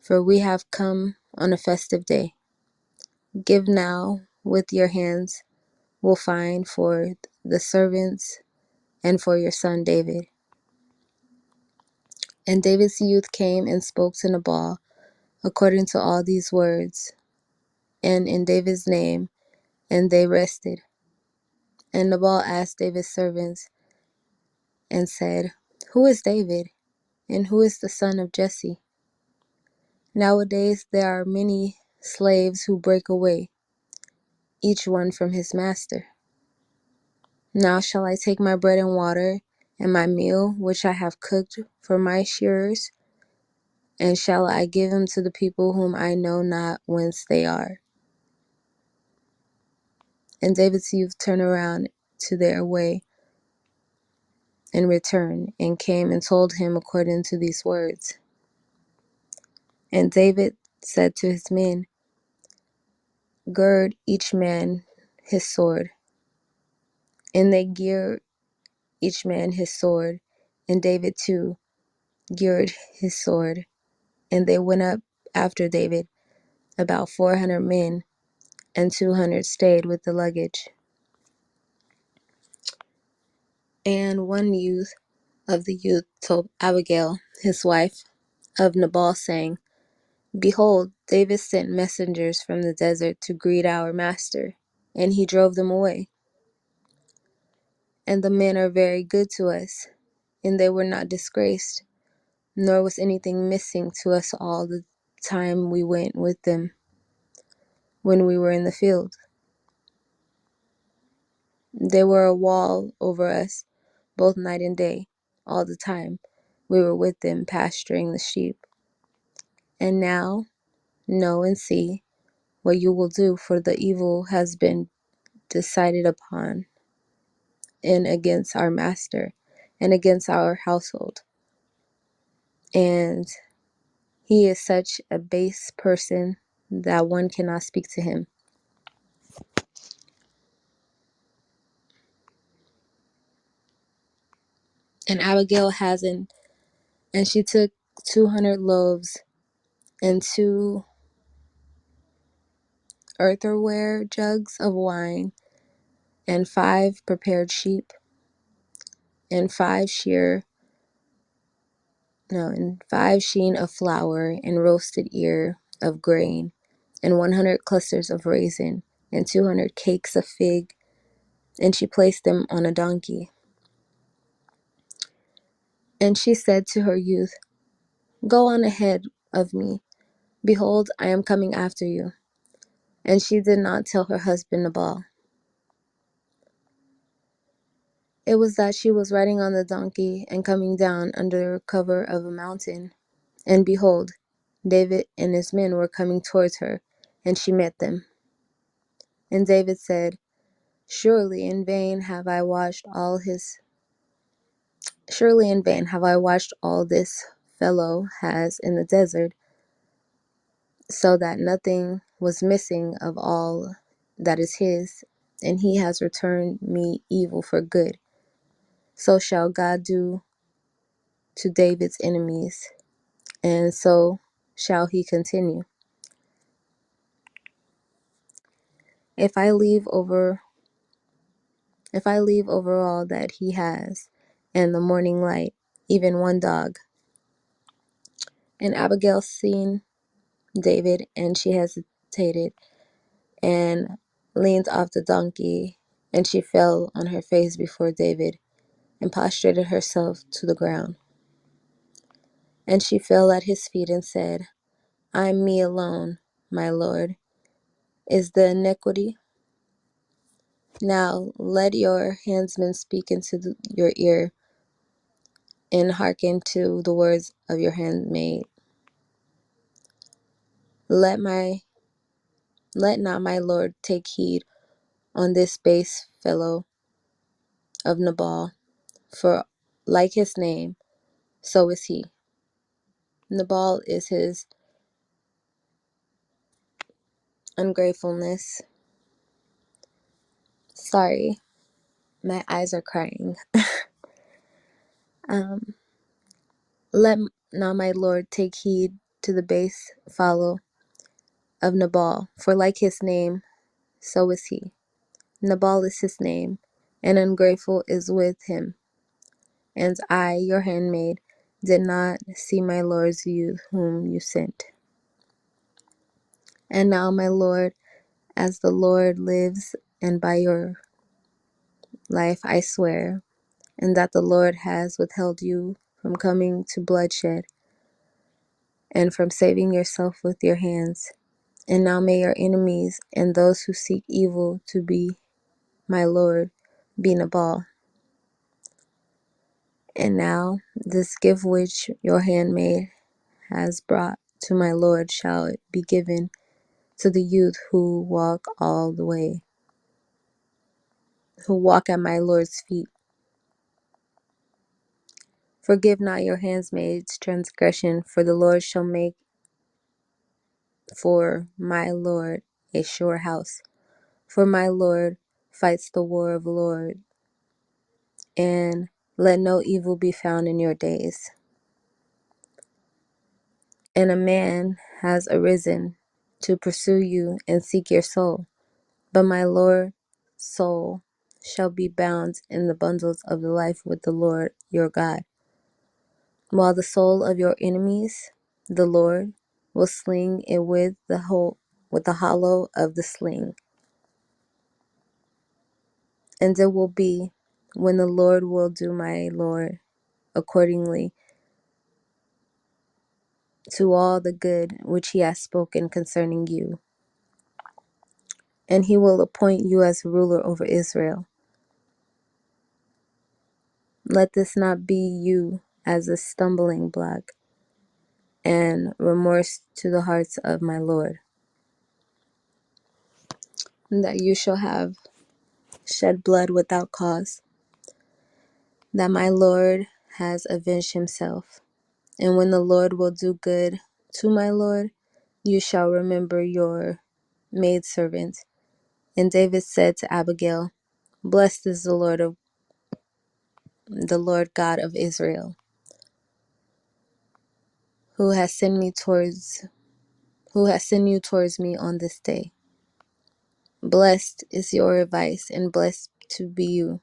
For we have come on a festive day. Give now with your hands will find for the servants and for your son David. And David's youth came and spoke to Nabal according to all these words, and in David's name, and they rested. And Nabal asked David's servants and said, who is David, and who is the son of Jesse? Nowadays there are many slaves who break away, each one from his master. Now shall I take my bread and water, and my meal which I have cooked for my shearers, and shall I give them to the people whom I know not whence they are? And David's youth turned around to their way and returned, and came and told him according to these words. And David said to his men, gird each man his sword. And they geared each man his sword, and David too geared his sword. And they went up after David, about 400 men, and 200 stayed with the luggage. And one youth of the youth told Abigail, his wife, of Nabal, saying, behold, David sent messengers from the desert to greet our master, and he drove them away. And the men are very good to us, and they were not disgraced, nor was anything missing to us all the time we went with them when we were in the field. They were a wall over us, both night and day, all the time we were with them pasturing the sheep. And now know and see what you will do, for the evil has been decided upon and against our master and against our household. And he is such a base person that one cannot speak to him. And Abigail hasn't, and she took 200 loaves and 2 earthenware jugs of wine and 5 prepared sheep and 5 sheen of flour and roasted ear of grain and 100 clusters of raisin and 200 cakes of fig, and she placed them on a donkey. And she said to her youth, go on ahead of me. Behold, I am coming after you. And she did not tell her husband Nabal. It was that she was riding on the donkey and coming down under cover of a mountain. And behold, David and his men were coming towards her, and she met them. And David said, Surely in vain have I watched all this fellow has in the desert, so that nothing was missing of all that is his, and he has returned me evil for good. So shall God do to David's enemies, and so shall he continue. If I leave over If I leave over all that he has, and the morning light, even one dog. And Abigail seen David, and she hesitated, and leaned off the donkey, and she fell on her face before David, and prostrated herself to the ground. And she fell at his feet and said, I am me alone, my Lord. Is the iniquity? Now let your handsman speak into your ear, and hearken to the words of your handmaid. Let my let not my Lord take heed on this base fellow of Nabal, for like his name, so is he. Nabal is his ungratefulness. Sorry, my eyes are crying. Um, let not my Lord take heed to the base follow of Nabal, for like his name, so is he. Nabal is his name, and ungrateful is with him. And I, your handmaid, did not see my Lord's youth whom you sent. And now, my Lord, as the Lord lives, and by your life I swear, and that the Lord has withheld you from coming to bloodshed, and from saving yourself with your hands. And now may your enemies and those who seek evil to be my Lord be Nabal. And now this gift which your handmaid has brought to my Lord shall be given to the youth who walk all the way, who walk at my Lord's feet. Forgive not your handmaid's transgression, for the Lord shall make for my Lord a sure house. For my Lord fights the war of the Lord, and let no evil be found in your days. And a man has arisen to pursue you and seek your soul. But my Lord's soul shall be bound in the bundles of the life with the Lord your God. While the soul of your enemies, the Lord will sling it with the hollow of the sling. And it will be when the Lord will do my Lord accordingly to all the good which he has spoken concerning you. And he will appoint you as ruler over Israel. Let this not be you as a stumbling block and remorse to the hearts of my Lord, that you shall have shed blood without cause, that my Lord has avenged himself. And when the Lord will do good to my Lord, you shall remember your maidservant. And David said to Abigail, Blessed is the Lord God of Israel, who has sent you towards me on this day. Blessed is your advice, and blessed to be you,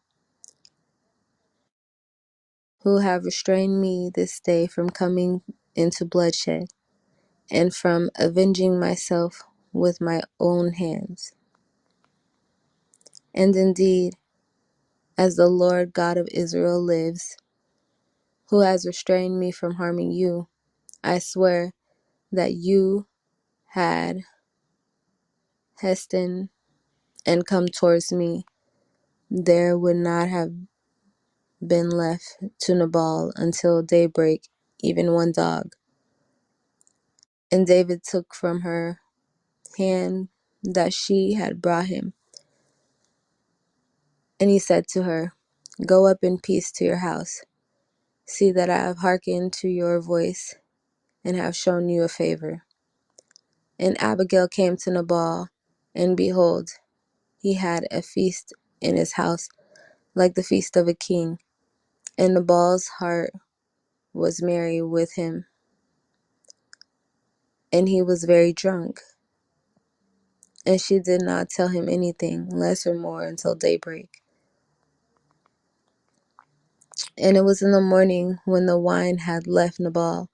who have restrained me this day from coming into bloodshed, and from avenging myself with my own hands. And indeed, as the Lord God of Israel lives, who has restrained me from harming you, I swear that you had hastened and come towards me, there would not have been left to Nabal until daybreak even one dog. And David took from her hand that she had brought him, and he said to her, Go up in peace to your house. See that I have hearkened to your voice and have shown you a favor. And Abigail came to Nabal, and behold, he had a feast in his house like the feast of a king. And Nabal's heart was merry with him, and he was very drunk. And she did not tell him anything, less or more, until daybreak. And it was in the morning when the wine had left Nabal,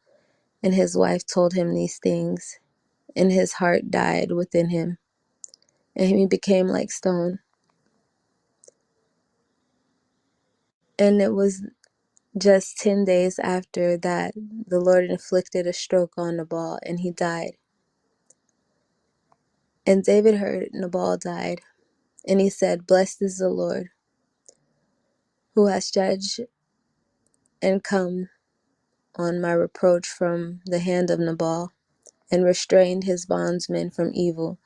and his wife told him these things, and his heart died within him, and he became like stone. And it was just 10 days after that the Lord inflicted a stroke on Nabal, and he died. And David heard Nabal died, and he said, Blessed is the Lord, who has judged and come on my reproach from the hand of Nabal, and restrained his bondsmen from evil,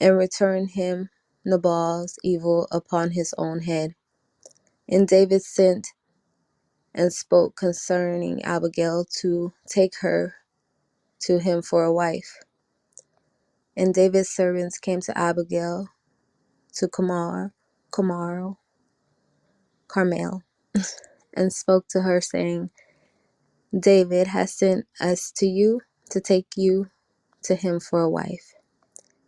and returned him Nabal's evil upon his own head. And David sent and spoke concerning Abigail to take her to him for a wife. And David's servants came to Abigail to Carmel, and spoke to her, saying, David has sent us to you to take you to him for a wife.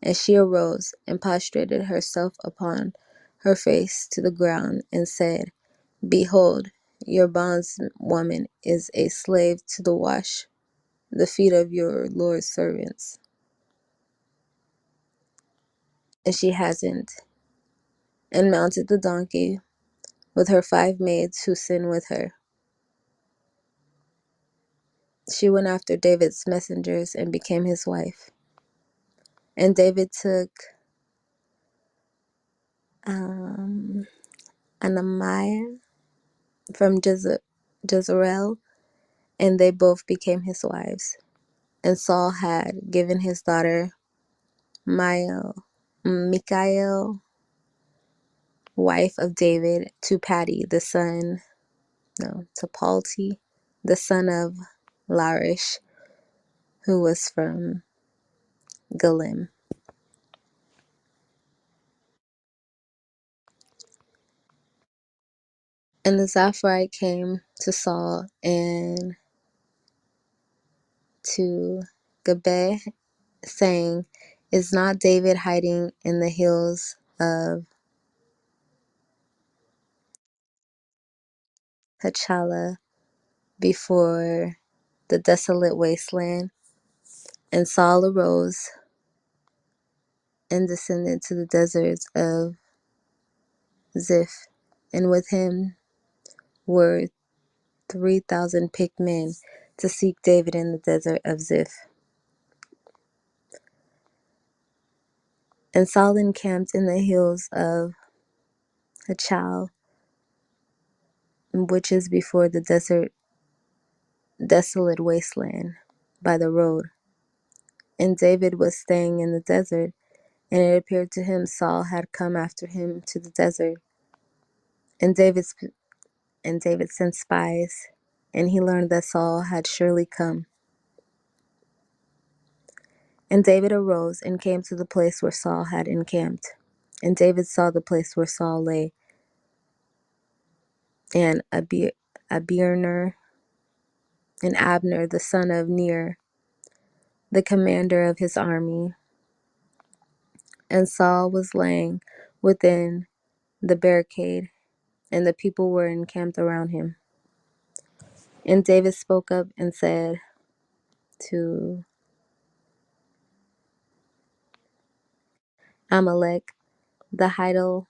And she arose and prostrated herself upon her face to the ground, and said, Behold, your bondswoman is a slave to the wash the feet of your Lord's servants. And she hasn't, and mounted the donkey with her 5 maids who sin with her. She went after David's messengers and became his wife. And David took Anamiah from Jezreel, and they both became his wives. And Saul had given his daughter Michael, wife of David, to Palti, the son of Larish, who was from Galim. And the Zapharite came to Saul and to Gibeah, saying, Is not David hiding in the hills of Hachala before the desolate wasteland? And Saul arose and descended to the deserts of Ziph, and with him were 3,000 picked men to seek David in the desert of Ziph. And Saul encamped in the hills of Hachal, which is before the desolate wasteland, by the road. And David was staying in the desert, and it appeared to him Saul had come after him to the desert. And David sent spies, and he learned that Saul had surely come. And David arose and came to the place where Saul had encamped. And David saw the place where Saul lay, and Abner and Abner the son of Ner, the commander of his army. And Saul was laying within the barricade, and the people were encamped around him. And David spoke up and said to Amalek the Hittite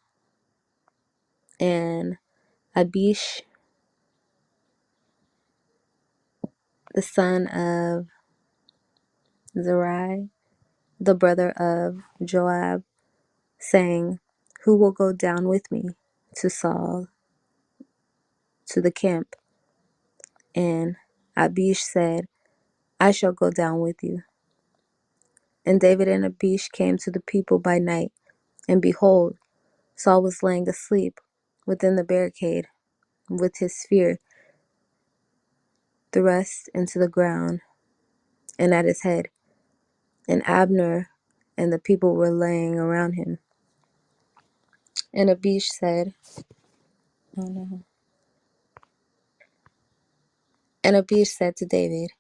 and Abish the son of Zerai, the brother of Joab, saying, Who will go down with me to Saul to the camp? And Abish said, I shall go down with you. And David and Abish came to the people by night, and behold, Saul was laying asleep within the barricade, with his spear thrust into the ground and at his head. And Abner and the people were laying around him. And Abish said, Oh no. And Abish said to David,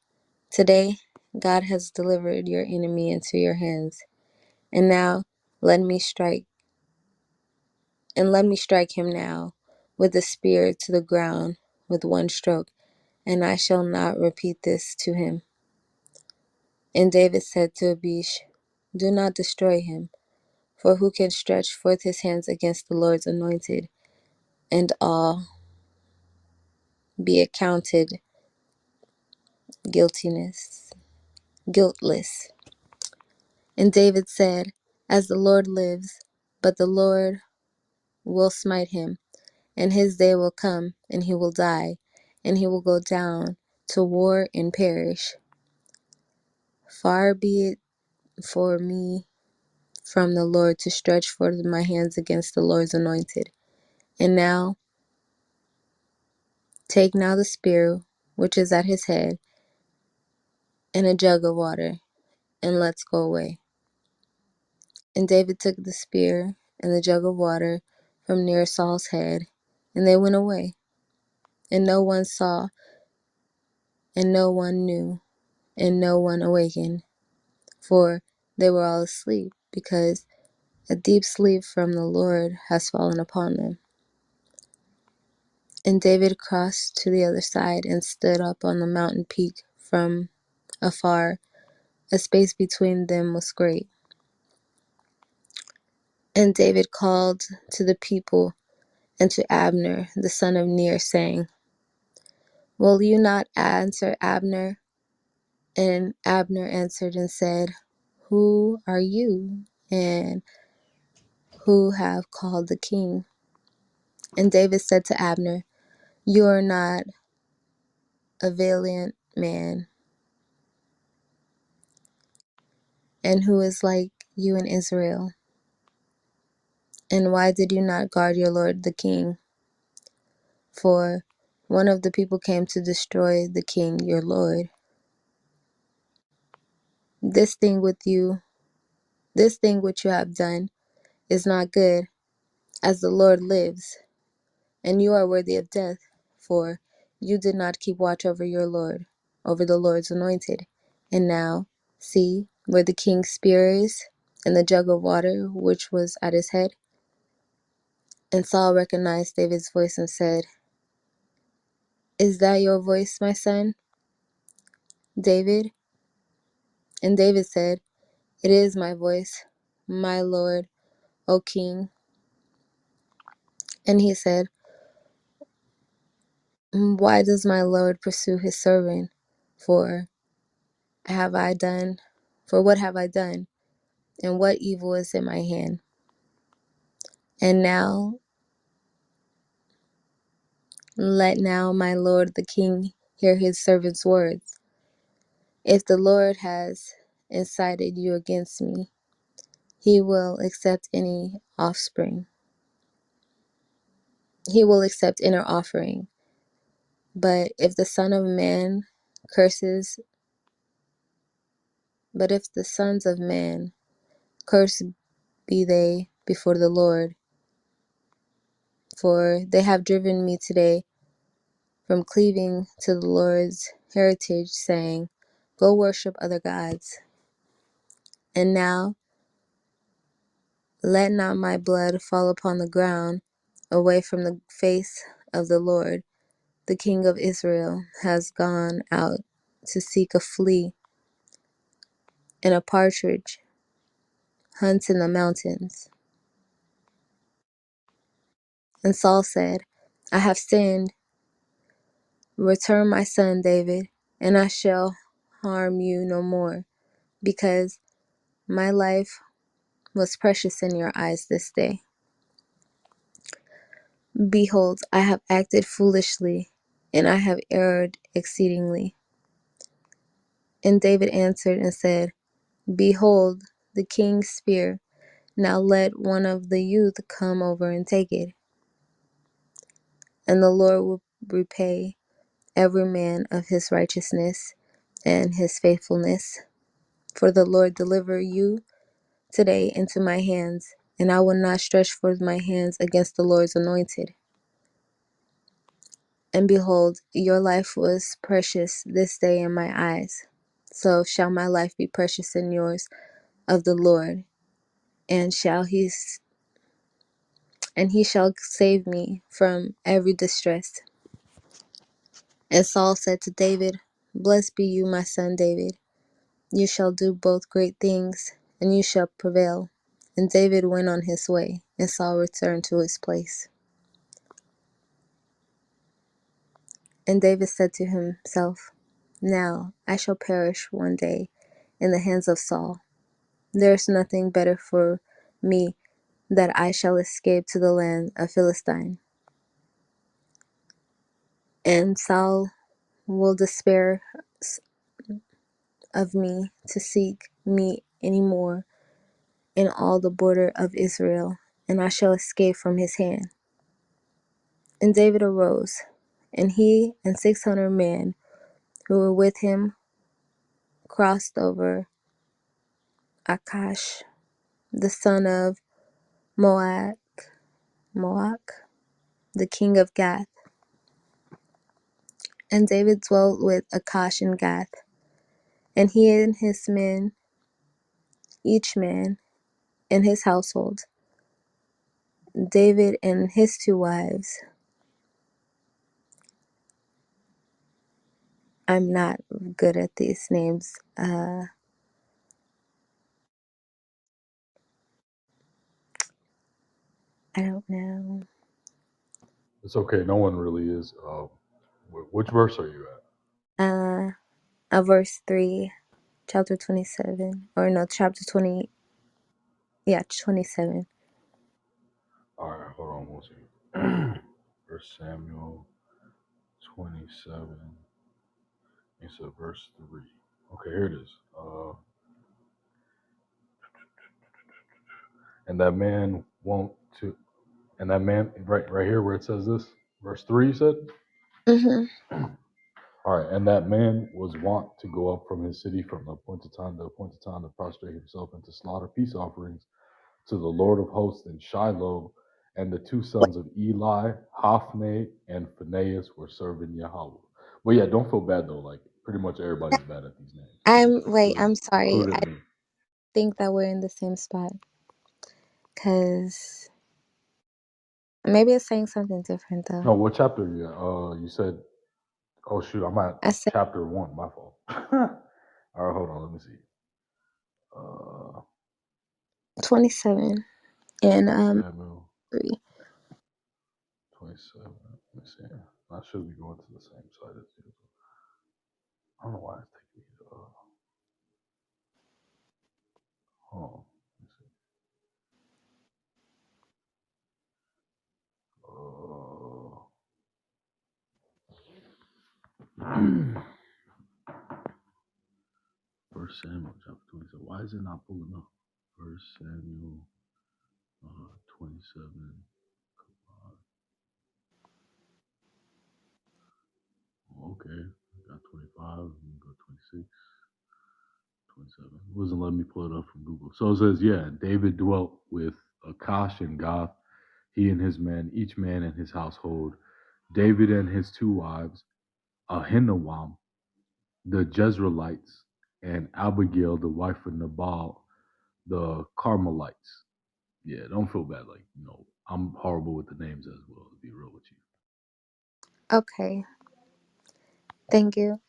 Today God has delivered your enemy into your hands, and now let me strike let me strike him now with the spear to the ground. with one stroke, and I shall not repeat this to him. And David said to Abish, do not destroy him, for who can stretch forth his hands against the Lord's anointed, and all be accounted guiltless? And David said, as the Lord lives, but the Lord will smite him, and his day will come, and he will die, and he will go down to war and perish. Far be it for me from the Lord to stretch forth my hands against the Lord's anointed. And now take now the spear which is at his head, and a jug of water, and let's go away. And David took the spear and the jug of water from near Saul's head, and they went away. And no one saw, and no one knew, and no one awakened, for they were all asleep, because a deep sleep from the Lord has fallen upon them. And David crossed to the other side and stood up on the mountain peak from afar. A space between them was great. And David called to the people and to Abner, the son of Ner, saying, will you not answer Abner? And Abner answered and said, who are you, and who have called the king? And David said to Abner, you are not a valiant man, and who is like you in Israel? And why did you not guard your lord the king? For one of the people came to destroy the king your lord. This thing which you have done is not good, as the Lord lives, and you are worthy of death, for you did not keep watch over your lord, over the Lord's anointed. And now, see where the king's spear is, and the jug of water which was at his head. And Saul recognized David's voice and said, is that your voice, my son, David? And David said, it is my voice, my lord, O king. And he said, why does my lord pursue his servant? For have I done? For what have I done? And what evil is in my hand? And now, let now my lord the king hear his servant's words. If the Lord has incited you against me, he will accept any offspring. He will accept inner offering. But if the Son of Man curses, but if the sons of man, cursed be they before the Lord, for they have driven me today from cleaving to the Lord's heritage, saying, go worship other gods. And now let not my blood fall upon the ground away from the face of the Lord. The King of Israel has gone out to seek a flea and a partridge, hunts in the mountains. And Saul said, I have sinned. Return my son David, and I shall harm you no more, because my life was precious in your eyes this day. Behold, I have acted foolishly, and I have erred exceedingly. And David answered and said, behold, the king's spear. Now let one of the youth come over and take it, and the Lord will repay every man of his righteousness and his faithfulness. For the Lord deliver you today into my hands, and I will not stretch forth my hands against the Lord's anointed. And behold, your life was precious this day in my eyes. So shall my life be precious in yours of the Lord, and he shall save me from every distress. And Saul said to David, Blessed be you, my son David. You shall do both great things, and you shall prevail. And David went on his way, and Saul returned to his place. And David said to himself, Now I shall perish one day in the hands of Saul. There is nothing better for me that I shall escape to the land of Philistine. And Saul will despair of me to seek me any more in all the border of Israel, and I shall escape from his hand. And David arose, and he and 600 men who were with him crossed over Akash, the son of Moak, the king of Gath. And David dwelt with Akash in Gath, and he and his men, each man in his household, David and his 2 wives. I'm not good at these names. I don't know. It's okay. No one really is. Which verse are you at? Verse 3, chapter 27. Or no, chapter 20. Yeah, 27. All right, hold on one second. First Samuel 27. It's a verse 3. Okay, here it is. And that man won't to, and that man right here where it says this, verse 3, you said. Mm-hmm. All right, and that man was wont to go up from his city from appointed time to appointed time to prostrate himself and to slaughter peace offerings to the Lord of hosts in Shiloh. And the 2 sons of Eli, Hophni and Phinehas, were serving Yahweh. But yeah, don't feel bad though. Like pretty much everybody's bad at these names, I'm sorry. I including me. think that we're in the same spot. Because maybe it's saying something different, though. No, what chapter are you at? You said, oh shoot, I'm at I said chapter 1. My fault. All right, hold on. Let me see. 27 and First Samuel 3. 27. Let me see. I should be going to the same site as you. I don't know why it's taking me to. Hold on. Let me see. First Samuel chapter 27. Why is it not pulling up? First Samuel 27. Okay. Got 25. Go 26. 27. It wasn't letting me pull it up from Google. So it says, yeah, David dwelt with Akash and Gath, he and his men, each man in his household. David and his 2 wives, Ahinoam, the Jezreelites, and Abigail, the wife of Nabal, the Carmelites. Yeah, don't feel bad. Like, I'm horrible with the names as well, to be real with you. Okay, thank you.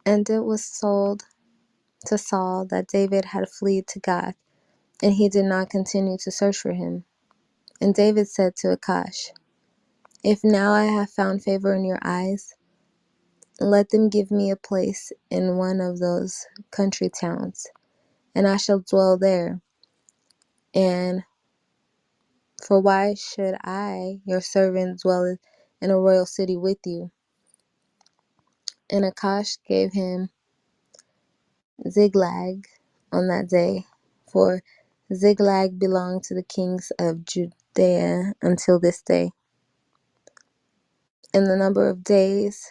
And it was told to Saul that David had fled to Gath, and he did not continue to search for him. And David said to Akash, If now I have found favor in your eyes, let them give me a place in one of those country towns, and I shall dwell there. And for why should I, your servant, dwell in a royal city with you? And Akash gave him Ziklag on that day, for Ziklag belonged to the kings of Judea until this day. And the number of days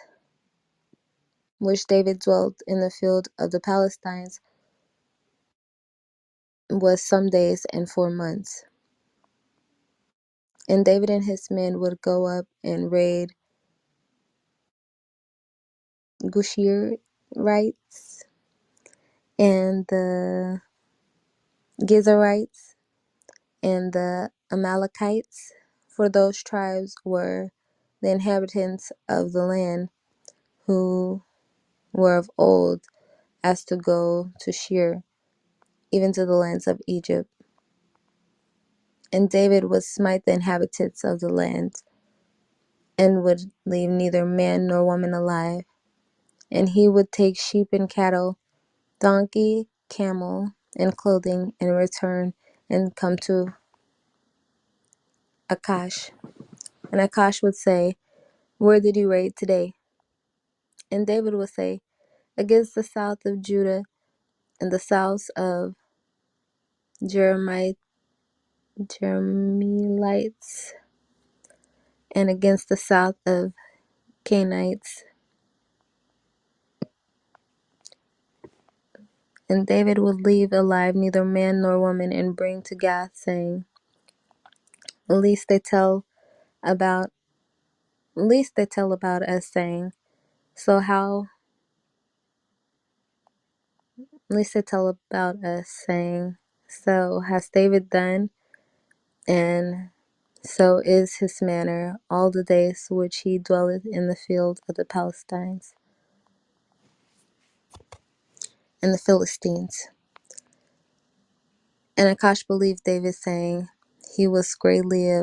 which David dwelt in the field of the Palestines was some days and 4 months. And David and his men would go up and raid Gushirites and the Gizarites and the Amalekites, for those tribes were the inhabitants of the land who were of old as to go to Shir, even to the lands of Egypt. And David would smite the inhabitants of the land, and would leave neither man nor woman alive. And he would take sheep and cattle, donkey, camel, and clothing, and return and come to Akash. And Akash would say, where did you raid today? And David would say, against the south of Judah, and the south of Jeremielites, and against the south of Canaanites. And David would leave alive neither man nor woman, and bring to Gath, saying, At least they tell about us, saying, So how at least they tell about us, saying, So has David done, and so is his manner all the days which he dwelleth in the field of the Palestines and the Philistines. And Akash believed David, saying, He was greatly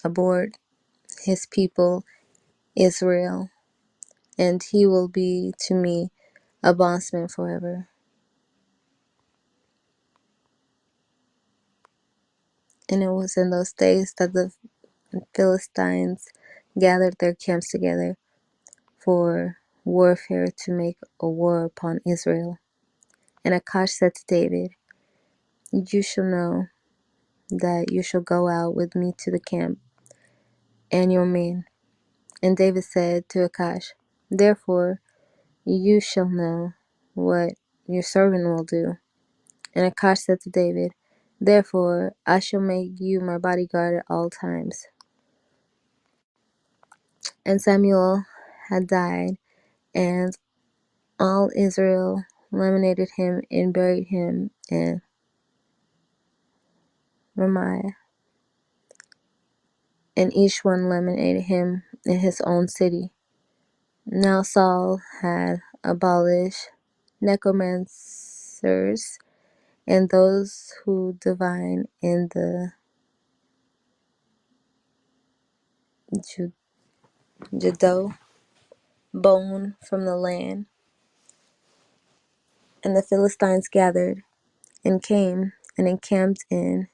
abhorred his people Israel, and he will be to me a bondsman forever. And it was in those days that the Philistines gathered their camps together for warfare to make a war upon Israel. And Akash said to David, You shall know that you shall go out with me to the camp, and your men. And David said to Akash, Therefore you shall know what your servant will do. And Akash said to David, Therefore I shall make you my bodyguard at all times. And Samuel had died, and all Israel lamented him and buried him in Ramah, and each one lamented him in his own city. Now Saul had abolished necromancers and those who divine in the Judeo bone from the land. And the Philistines gathered and came and encamped in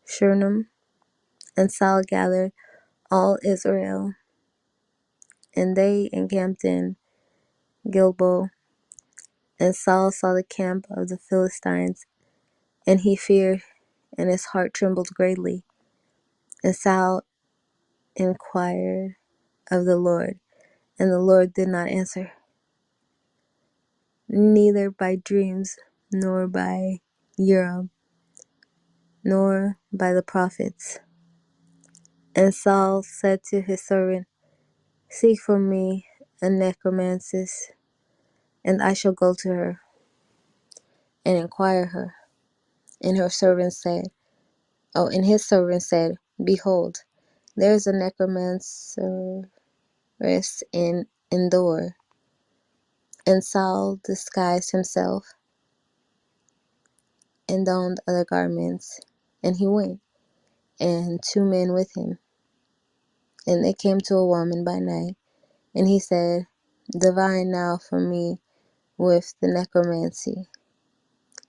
Shurnam. And Saul gathered all Israel, and they encamped in Gilboa. And Saul saw the camp of the Philistines, and he feared, and his heart trembled greatly. And Saul inquired of the Lord, and the Lord did not answer, neither by dreams, nor by Urim, nor by the prophets. And Saul said to his servant, Seek for me a necromancer, and I shall go to her and inquire her. And her servant said, and his servant said, Behold, there is a necromanceress in Endor. And Saul disguised himself and donned other garments, and he went, and 2 men with him. And they came to a woman by night, and he said, Divine now for me with the necromancy,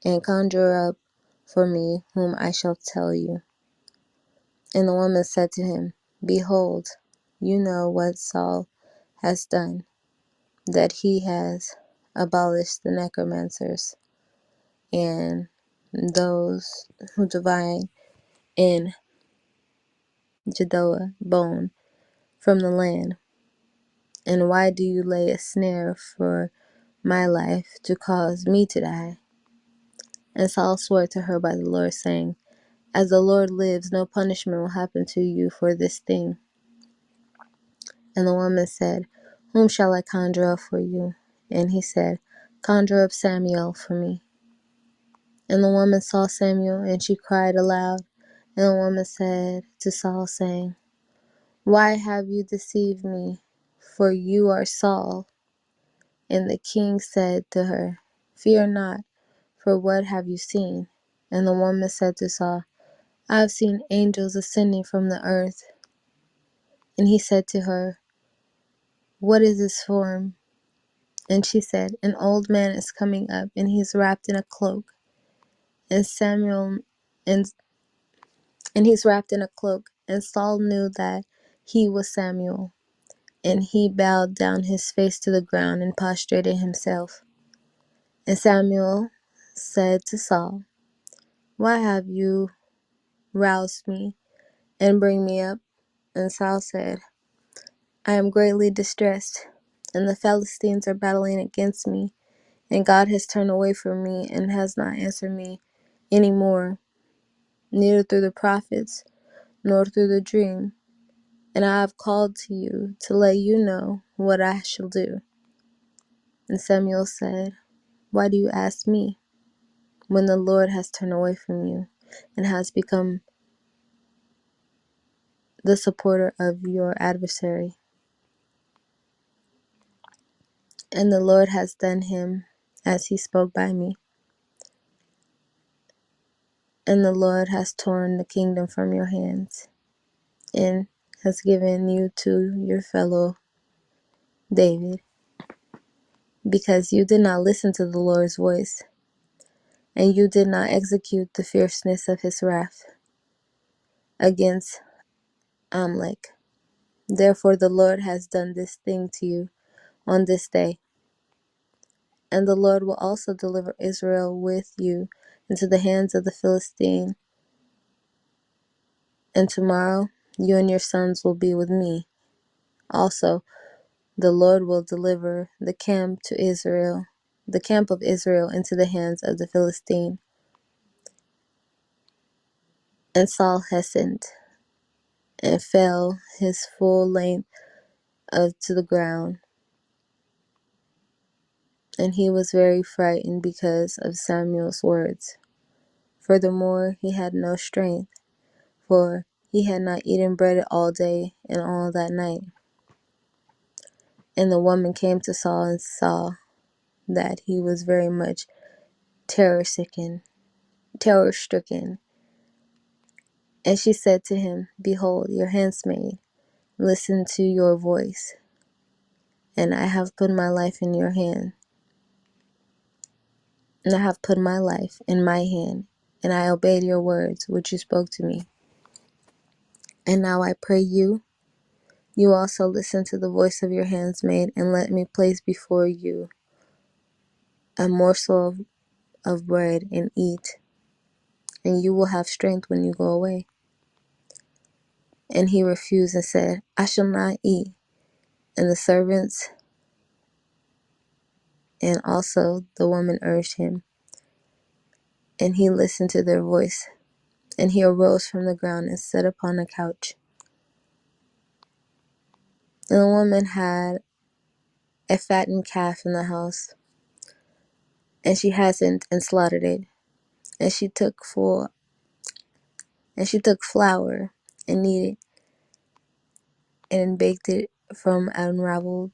and conjure up for me whom I shall tell you. And the woman said to him, Behold, you know what Saul has done, that he has abolished the necromancers and those who divine in Judea bone from the land. And why do you lay a snare for my life to cause me to die? And Saul swore to her by the Lord, saying, As the Lord lives, no punishment will happen to you for this thing. And the woman said, Whom shall I conjure up for you? And he said, Conjure up Samuel for me. And the woman saw Samuel, and she cried aloud. And the woman said to Saul, saying, Why have you deceived me? For you are Saul. And the king said to her, Fear not, for what have you seen? And the woman said to Saul, I have seen angels ascending from the earth. And he said to her, What is his form? And she said, An old man is coming up, and he is wrapped in a cloak. And Samuel and he's wrapped in a cloak. And Saul knew that he was Samuel. And he bowed down his face to the ground and prostrated himself. And Samuel said to Saul, Why have you roused me and bring me up? And Saul said, I am greatly distressed, and the Philistines are battling against me, and God has turned away from me and has not answered me any more, neither through the prophets nor through the dream. And I have called to you to let you know what I shall do. And Samuel said, Why do you ask me, when the Lord has turned away from you and has become the supporter of your adversary? And the Lord has done him as he spoke by me. And the Lord has torn the kingdom from your hands and has given you to your fellow David, because you did not listen to the Lord's voice, and you did not execute the fierceness of his wrath against Amalek. Therefore the Lord has done this thing to you on this day. And the Lord will also deliver Israel with you into the hands of the Philistine. And tomorrow you and your sons will be with me. Also, the Lord will deliver the camp of Israel into the hands of the Philistine. And Saul hastened and fell his full length to the ground. And he was very frightened because of Samuel's words. Furthermore, he had no strength, for he had not eaten bread all day and all that night. And the woman came to Saul and saw that he was very much terror stricken. And she said to him, Behold, your handmaid, listen to your voice. And I have put my life in your hand. And I have put my life in my hand, and I obeyed your words which you spoke to me. And now I pray you, you also listen to the voice of your handmaid, and let me place before you a morsel of bread and eat, and you will have strength when you go away. And he refused and said, I shall not eat. And the servants and also the woman urged him, and he listened to their voice. And he arose from the ground and sat upon a couch. And the woman had a fattened calf in the house, and she hastened and slaughtered it. And she took flour and kneaded and baked it from unraveled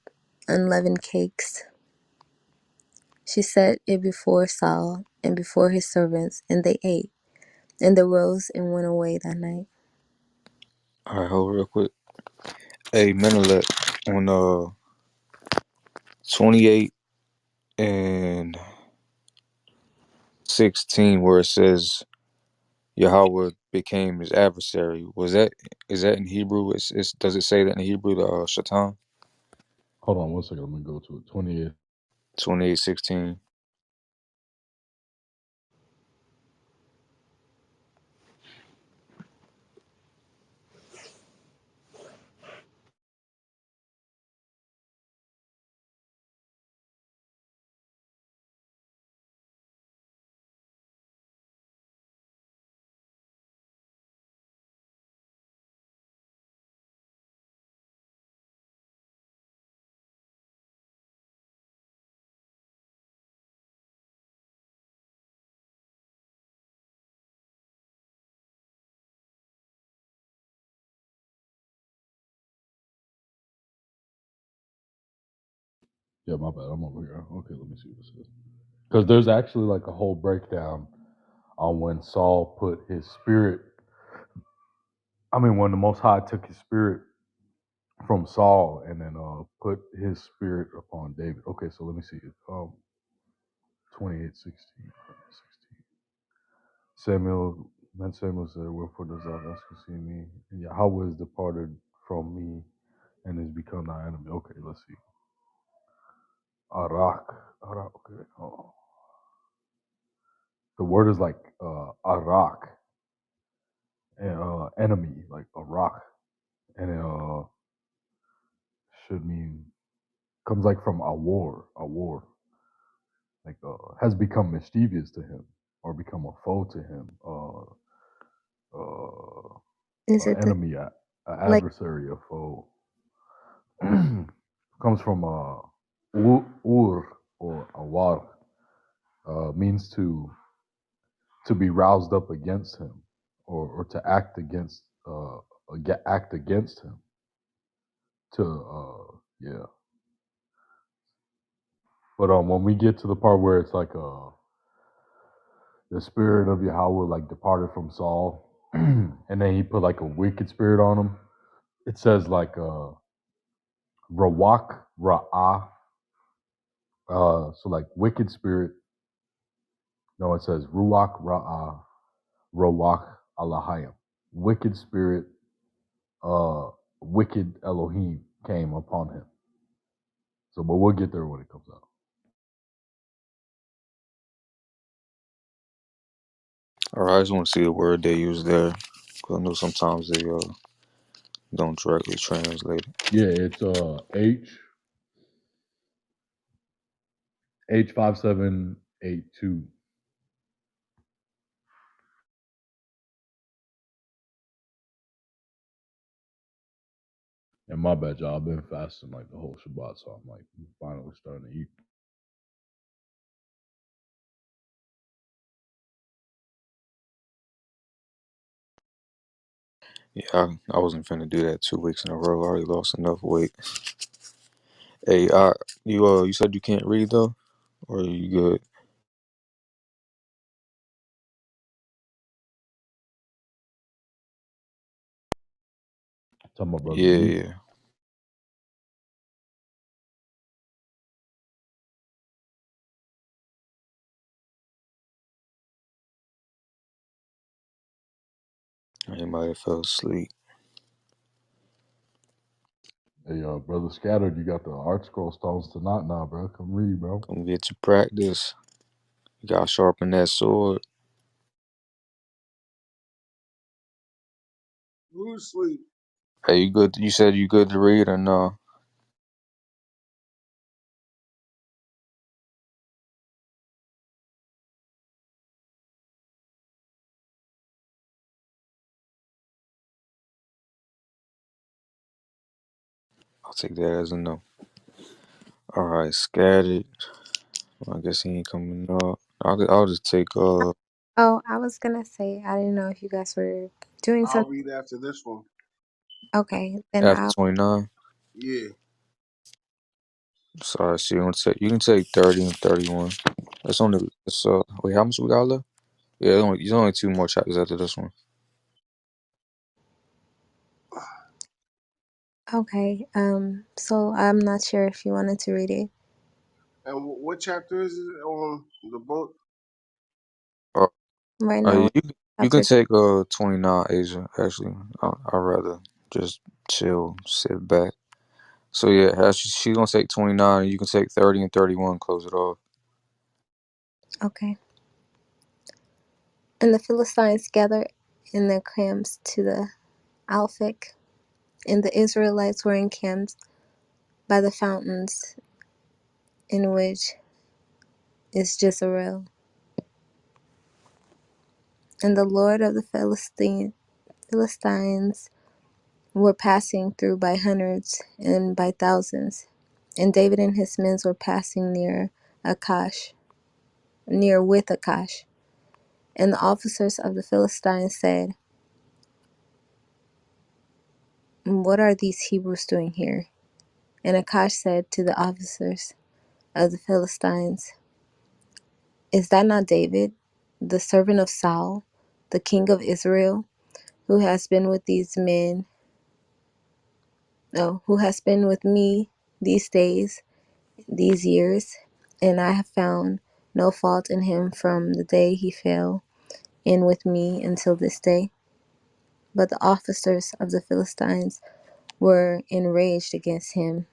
unleavened cakes. She set it before Saul and before his servants, and they ate. And they rose and went away that night. All right, hold real quick. Hey, Menelik, on 28 and 16, where it says Yahweh became his adversary, is that in Hebrew? Does it say that in Hebrew, the Shatan? Hold on one second. Let me go to it. 28. 28:16. Yeah, my bad. I'm over here. Okay, let me see what it says. Because there's actually like a whole breakdown on when Saul put his spirit. I mean, when the Most High took his spirit from Saul and then put his spirit upon David. Okay, so let me see it. 28:16. Samuel, then Samuel said, "Wherefore does thou ask to see me? And Yahweh is departed from me and is become thy enemy." Okay, let's see. Arak. Arak. Okay. Oh. The word is like Arak, enemy, like Arak, and it should mean comes like from a war, like has become mischievous to him or become a foe to him, uh, Is it the enemy, a like? adversary, a foe. Comes from ur or awar, means to be roused up against him or to act against act against him to yeah. But when we get to the part where it's like the spirit of Yahweh like departed from Saul, and then he put like a wicked spirit on him, it says like rawak ra'ah, so like wicked spirit. No, it says ruach ra'ah rawak alahayim, wicked spirit, uh wicked Elohim came upon him. So but we'll get there when it comes out. All right, I just want to see the word they use there. 'Cause I know sometimes they don't directly translate it. Yeah, it's H5782. And my bad, y'all. I've been fasting like the whole Shabbat, so I'm like finally starting to eat. Yeah, I wasn't finna do that 2 weeks in a row. I already lost enough weight. Hey, you said you can't read though, or are you good? Talking about brother Yeah, D. yeah. He might have fell asleep. Hey, brother Scattered, you got the art scroll stones tonight now, bro. Come read, bro. Come get your practice. You gotta sharpen that sword. Who's asleep? Hey, you good? You said you good to read or no? I'll take that as a no. All right, scattered. Well, I guess he ain't coming up. I'll just take Oh, I was gonna say I didn't know if you guys were doing I'll something. read after this one. Okay, then after I'll. 29. Yeah. Sorry, so you can take 30 and 31. That's only it's wait, how much we got left? Yeah, there's only two more chapters after this one. Okay. So I'm not sure if you wanted to read it And what chapter is it on the book? Uh, right now. you can Chapter. take 29, Asia. Actually, I'd rather just chill, sit back. So yeah, she's gonna take 29, and you can take 30 and 31. Close it off. Okay. And the Philistines gathered in their camps to the Alphek, and the Israelites were encamped by the fountains in which is Jezreel. And the Lord of the Philistines were passing through by hundreds and by thousands. And David and his men were passing near with Akash. And the officers of the Philistines said, "What are these Hebrews doing here?" And Akash said to the officers, of the Philistines, is that not David, the servant of Saul, the king of Israel, who has been with these men, no, who has been with me these days, these years, and I have found no fault in him from the day he fell in with me until this day? But the officers of the Philistines were enraged against him,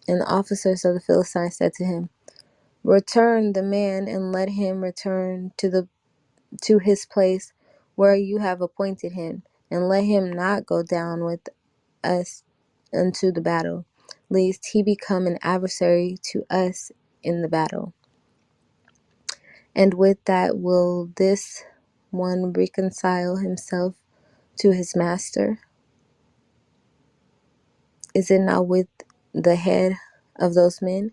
and the officers of the Philistines said to him, return the man and let him return to his place where you have appointed him, and let him not go down with us unto the battle, lest he become an adversary to us in the battle. And with that will this one reconcile himself to his master? Is it not with the head of those men?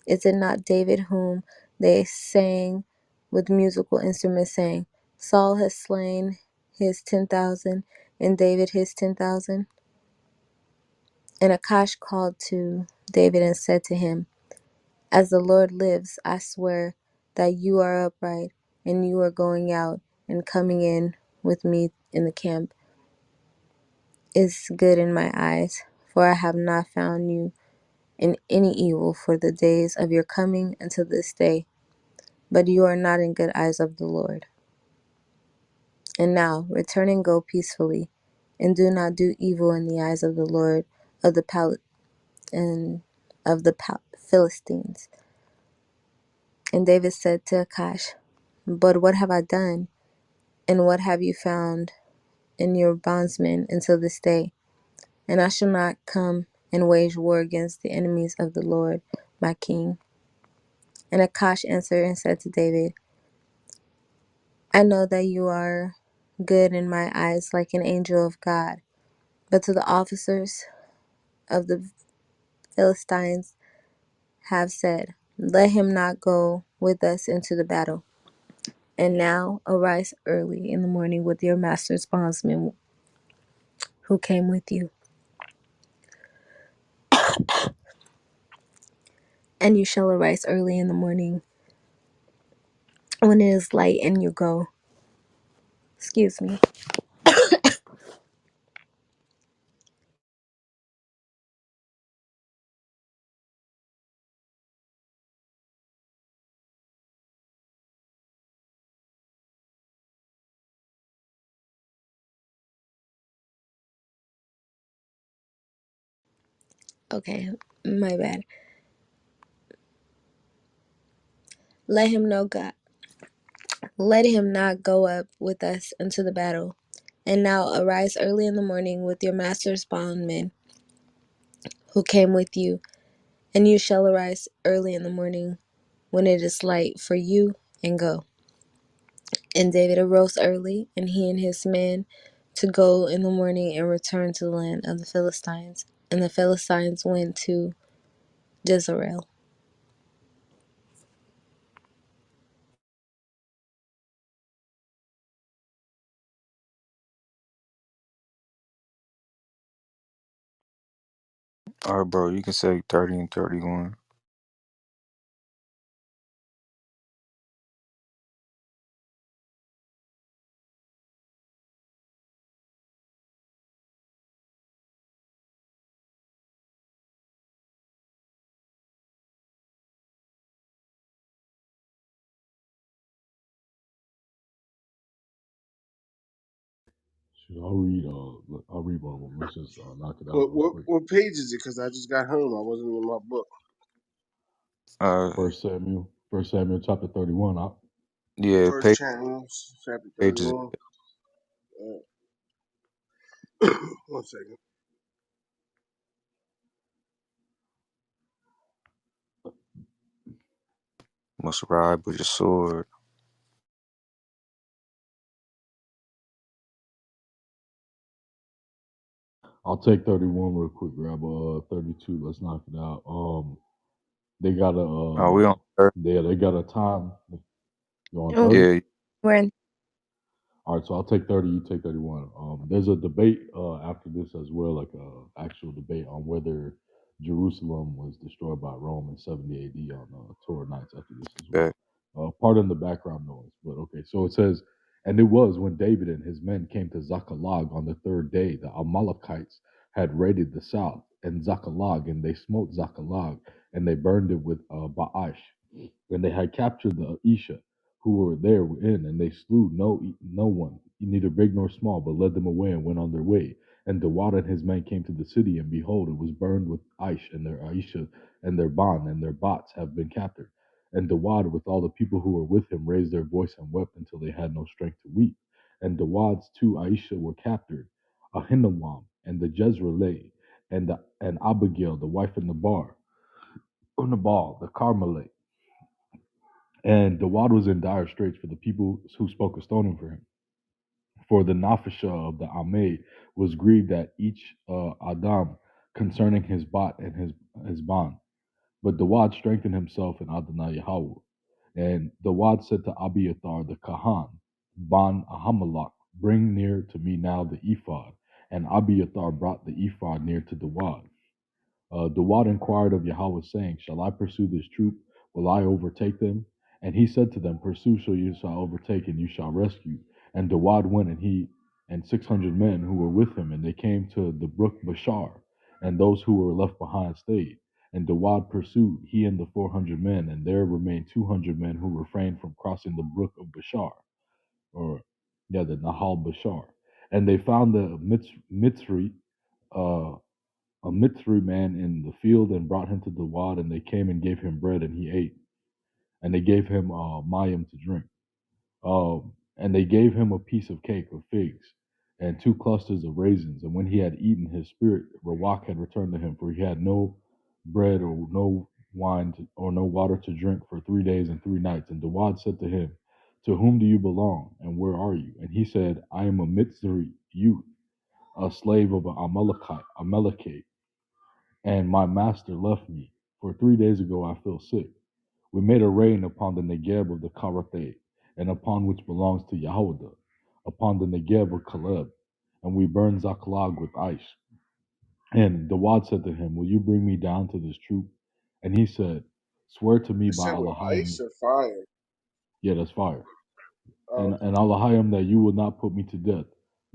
Is it not David whom they sang with musical instruments, saying, Saul has slain his 10,000, and David his 10,000? And Akash called to David and said to him, as the Lord lives, I swear that you are upright, and you are going out and coming in with me in the camp is good in my eyes, for I have not found you in any evil for the days of your coming until this day. But you are not in good eyes of the Lord. And now return and go peacefully, and do not do evil in the eyes of the Lord of the and of the Philistines. And David said to Akash, but what have I done, and what have you found in your bondsmen until this day? And I shall not come and wage war against the enemies of the Lord, my king. And Akash answered and said to David, I know that you are good in my eyes like an angel of God. But to the officers of the Philistines have said, let him not go with us into the battle. And now arise early in the morning with your master's bondsmen who came with you. And you shall arise early in the morning when it is light, and you go. Excuse me. Okay, my bad. Let him know God. Let him not go up with us into the battle. And now arise early in the morning with your master's bondmen who came with you, and you shall arise early in the morning when it is light for you, and go. And David arose early, and he and his men, to go in the morning and return to the land of the Philistines. And the Philistines went to Jezreel. All right, bro. You can say 30 and 31. Shoot, I'll read one of them. Let's just knock it out What real what quick. what page is it? Because I just got home. I wasn't in my book. Uh, First Samuel chapter 31. yeah, First Channels, chapter pages 31. One second. must ride with your sword. I'll take 31 real quick. Grab 32. Let's knock it out. They got a Oh, we on 30. they got a time. You on Oh, 30? Yeah, we're in. All right, so I'll take 30. You take 31. There's a debate after this as well, like a actual debate on whether Jerusalem was destroyed by Rome in 70 AD on Torah nights after this as That well. Pardon the background noise, but okay. So it says, and it was when David and his men came to Ziklag on the third day, the Amalekites had raided the south and Ziklag, and they smote Ziklag, and they burned it with Baash. And they had captured the Isha who were therein, and they slew no one, neither big nor small, but led them away and went on their way. And Dawad and his men came to the city, and behold, it was burned with Aish, and their Aisha and their Ban and their Bots have been captured. And Dawad, with all the people who were with him, raised their voice and wept until they had no strength to weep. And Dawad's two Aisha were captured, Ahinawam and the Jezreelite, and Abigail, the wife of Nabal, the Carmelite. And Dawad was in dire straits for the people who spoke a stoning for him. For the Nafisha of the Ameh was grieved at each Adam concerning his bot and his ban. But Dawad strengthened himself in Adonai Yahweh. And Dawad said to Abiathar the Kahan, Ban Ahimelech, bring near to me now the ephod. And Abiathar brought the ephod near to Dawad. Dawad inquired of Yahweh, saying, shall I pursue this troop? Will I overtake them? And he said to them, pursue, so you shall overtake, and you shall rescue. And Dawad went, and he and 600 men who were with him, and they came to the brook Bashar, and those who were left behind stayed. And Dawad pursued, he and the 400 men, and there remained 200 men who refrained from crossing the brook of Bashar, or the Nahal Bashar. And they found the Mitzri, uh, a Mitzri man in the field, and brought him to the wad, and they came and gave him bread, and he ate. And they gave him mayim to drink. And they gave him a piece of cake of figs and two clusters of raisins. And when he had eaten, his spirit, Rawak, had returned to him, for he had no bread or no wine or no water to drink for 3 days and 3 nights. And Dawad said to him, to whom do you belong, and where are you? And he said, I am a Mitzri youth, a slave of an Amalekite, and my master left me. For 3 days ago I fell sick. We made a rain upon the Negeb of the Karathe, and upon which belongs to Yehoiada, upon the Negeb of Caleb, and we burned Zaklag with ice. And Dawad said to him, will you bring me down to this troop? And he said, swear to me You by said with Allahim. ice or fire? Yeah, that's fire. Oh, And Allahim, that you will not put me to death,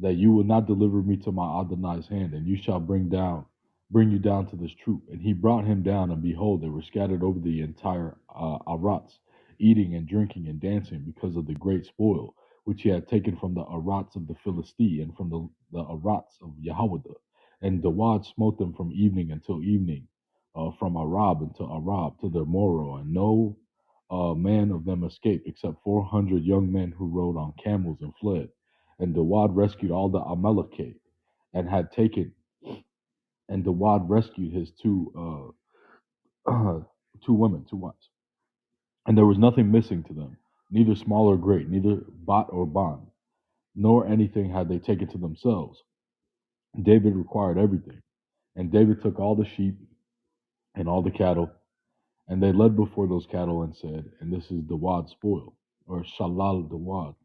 that you will not deliver me to my Adonai's hand, and you shall bring you down to this troop. And he brought him down, and behold, they were scattered over the entire Arats, eating and drinking and dancing because of the great spoil which he had taken from the Arats of the Philistine and from the Arats of Yahweh. And Dawad smote them from evening until evening, from Arab until Arab to their Moro, and no man of them escaped, except 400 young men who rode on camels and fled. And Dawad rescued all the Amalekite, and had taken, and Dawad rescued his two women, two wives. And there was nothing missing to them, neither small or great, neither bot or bond, nor anything had they taken to themselves. David required everything. And David took all the sheep and all the cattle, and they led before those cattle and said, and this is Dawad's spoil, or Shalal Dawad,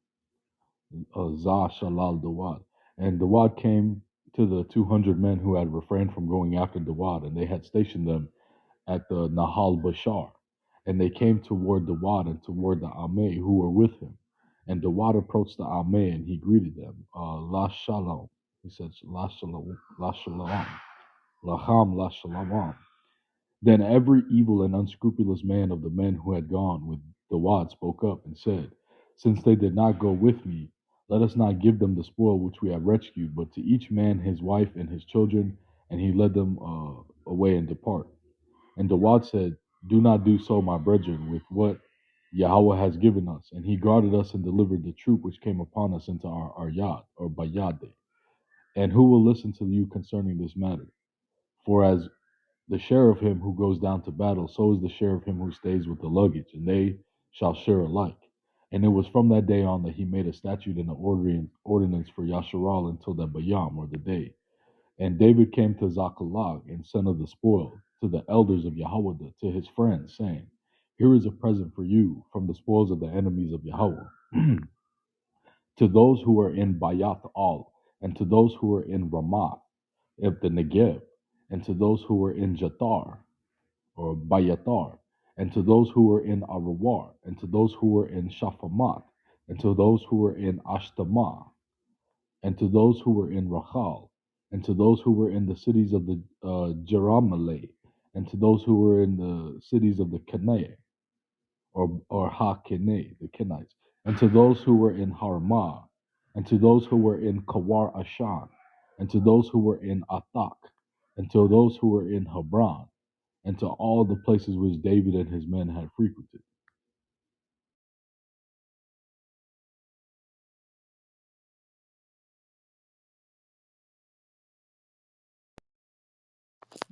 Za Shalal Dawad. And Dawad came to the 200 men who had refrained from going after Dawad, and they had stationed them at the Nahal Bashar. And they came toward Dawad and toward the Ameh who were with him. And Dawad approached the Ameh, and he greeted them. La Shalom. He said, La Shalom, La Shalom, Laham, La Shalom. Then every evil and unscrupulous man of the men who had gone with Dawad spoke up and said, since they did not go with me, let us not give them the spoil which we have rescued, but to each man his wife and his children. And he led them away and depart. And Dawad said, do not do so, my brethren, with what Yahweh has given us. And he guarded us and delivered the troop which came upon us into our yad, or bayade. And who will listen to you concerning this matter? For as the share of him who goes down to battle, so is the share of him who stays with the luggage, and they shall share alike. And it was from that day on that he made a statute and an ordinance for Yasharal until the Bayam, or the day. And David came to Zakalag and sent of the spoil to the elders of Yahweh, to his friends, saying, here is a present for you from the spoils of the enemies of Yahweh. To those who are in Bayat Al, and to those who are in Ramoth of the Negev, and to those who were in Jatar, or Bayatar, and to those who were in Arawar, and to those who were in Shaphamat, and to those who were in Ashtama, and to those who were in Rachal, and to those who were in the cities of the Jeramaleh, and to those who were in the cities of the Keneh, or Ha Keneh, the Kenites, and to those who were in Harmah, and to those who were in Kawar Ashan, and to those who were in Athak, and to those who were in Hebron, and to all the places which David and his men had frequented.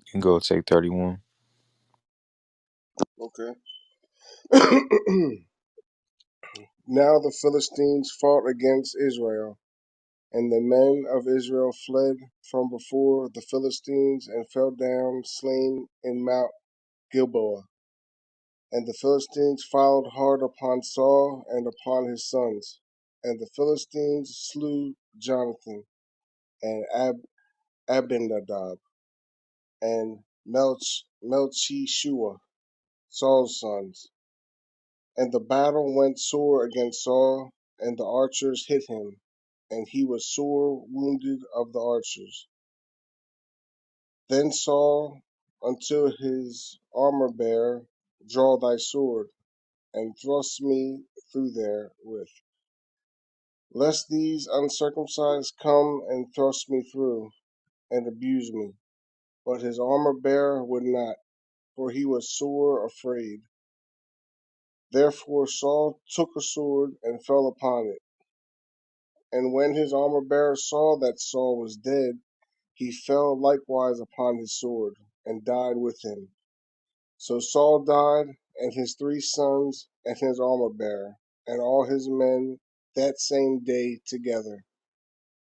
You can go take 31. Okay. Now the Philistines fought against Israel, and the men of Israel fled from before the Philistines and fell down slain in Mount Gilboa. And the Philistines followed hard upon Saul and upon his sons. And the Philistines slew Jonathan and Abinadab and Melchishua, Saul's sons. And the battle went sore against Saul, and the archers hit him, and he was sore wounded of the archers. Then Saul unto his armor-bearer, Draw thy sword, and thrust me through therewith, lest these uncircumcised come and thrust me through, and abuse me. But his armor-bearer would not, for he was sore afraid. Therefore Saul took a sword and fell upon it. And when his armor-bearer saw that Saul was dead, he fell likewise upon his sword, and died with him. So Saul died, and his 3 sons, and his armor-bearer, and all his men that same day together.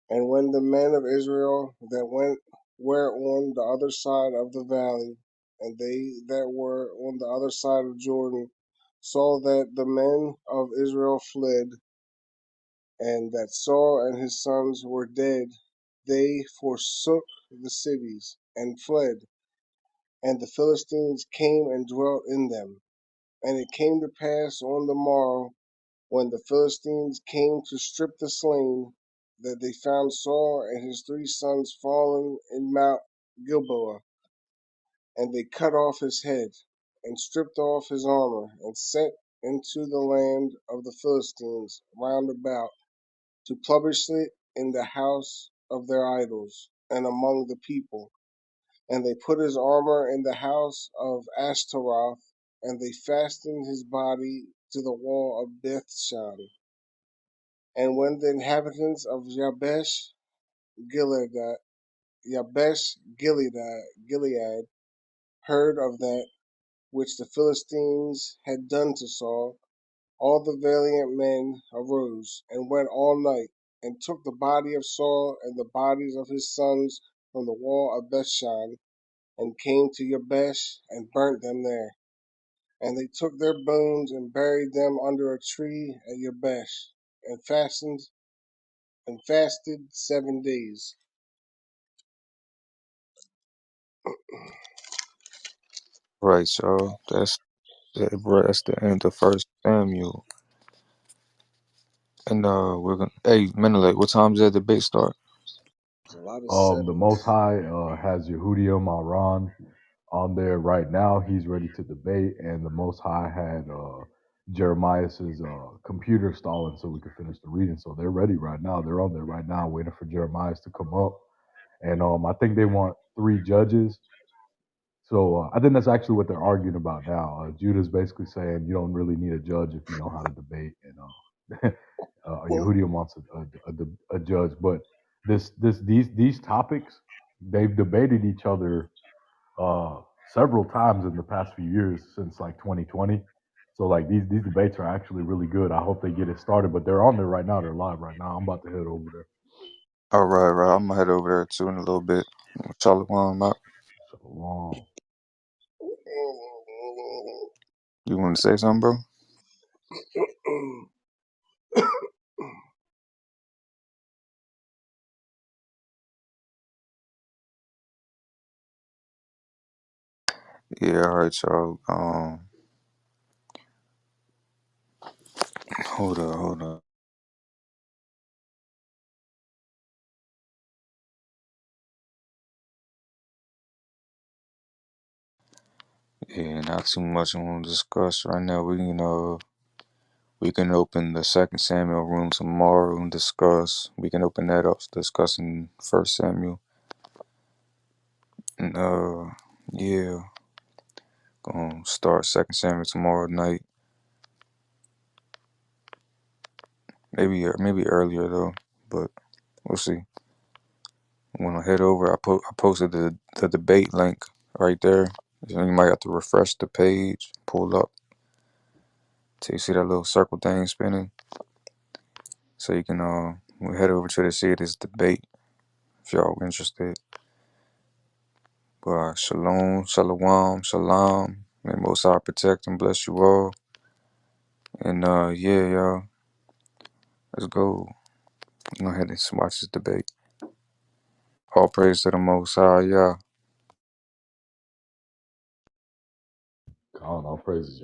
And when the men of Israel that were on the other side of the valley, and they that were on the other side of Jordan, saw that the men of Israel fled, and that Saul and his sons were dead, they forsook the cities and fled, and the Philistines came and dwelt in them. And it came to pass on the morrow, when the Philistines came to strip the slain, that they found Saul and his 3 sons fallen in Mount Gilboa, and they cut off his head, and stripped off his armor, and sent into the land of the Philistines round about, to publish it in the house of their idols, and among the people. And they put his armor in the house of Ashtaroth, and they fastened his body to the wall of Bethshan. And when the inhabitants of Gilead, Gilead heard of that which the Philistines had done to Saul, all the valiant men arose and went all night, and took the body of Saul and the bodies of his sons from the wall of Bethshan, and came to Jabesh, and burnt them there. And they took their bones and buried them under a tree at Jabesh, and fasted 7 days. Right, so that's the end of First Samuel. And we're gonna. Hey, Menelek, what time does that debate start? A lot of The sevens. Most High has Yehudim Maran on there right now. He's ready to debate, and the Most High had Jeremiah's computer stalling so we could finish the reading. So they're ready right now. They're on there right now, waiting for Jeremiah's to come up. And I think they want 3 judges. So I think that's actually what they're arguing about now. Judah's basically saying you don't really need a judge if you know how to debate, and Yehudim wants a judge. But these topics, they've debated each other uh, several times in the past few years since like 2020. So like these debates are actually really good. I hope they get it started. But they're on there right now. They're live right now. I'm about to head over there. All right, right. I'm gonna head over there too in a little bit. Shalom out. So long. You want to say something, bro? Yeah, all right, y'all. Hold up, hold up. Yeah, not too much I want to discuss right now. We can open the second Samuel room tomorrow and discuss. We can open that up discussing First Samuel. And yeah, gonna start Second Samuel tomorrow night. Maybe earlier though, but we'll see. When I head over, I posted the debate link right there. So you might have to refresh the page, pull up till you see that little circle thing spinning, so you can we'll head over to the see this debate if y'all interested. But shalom, shalom, shalom. May Most High protect and bless you all. And yeah, y'all, let's go. Go ahead and watch this debate. All praise to the Most High, y'all. God, all praises.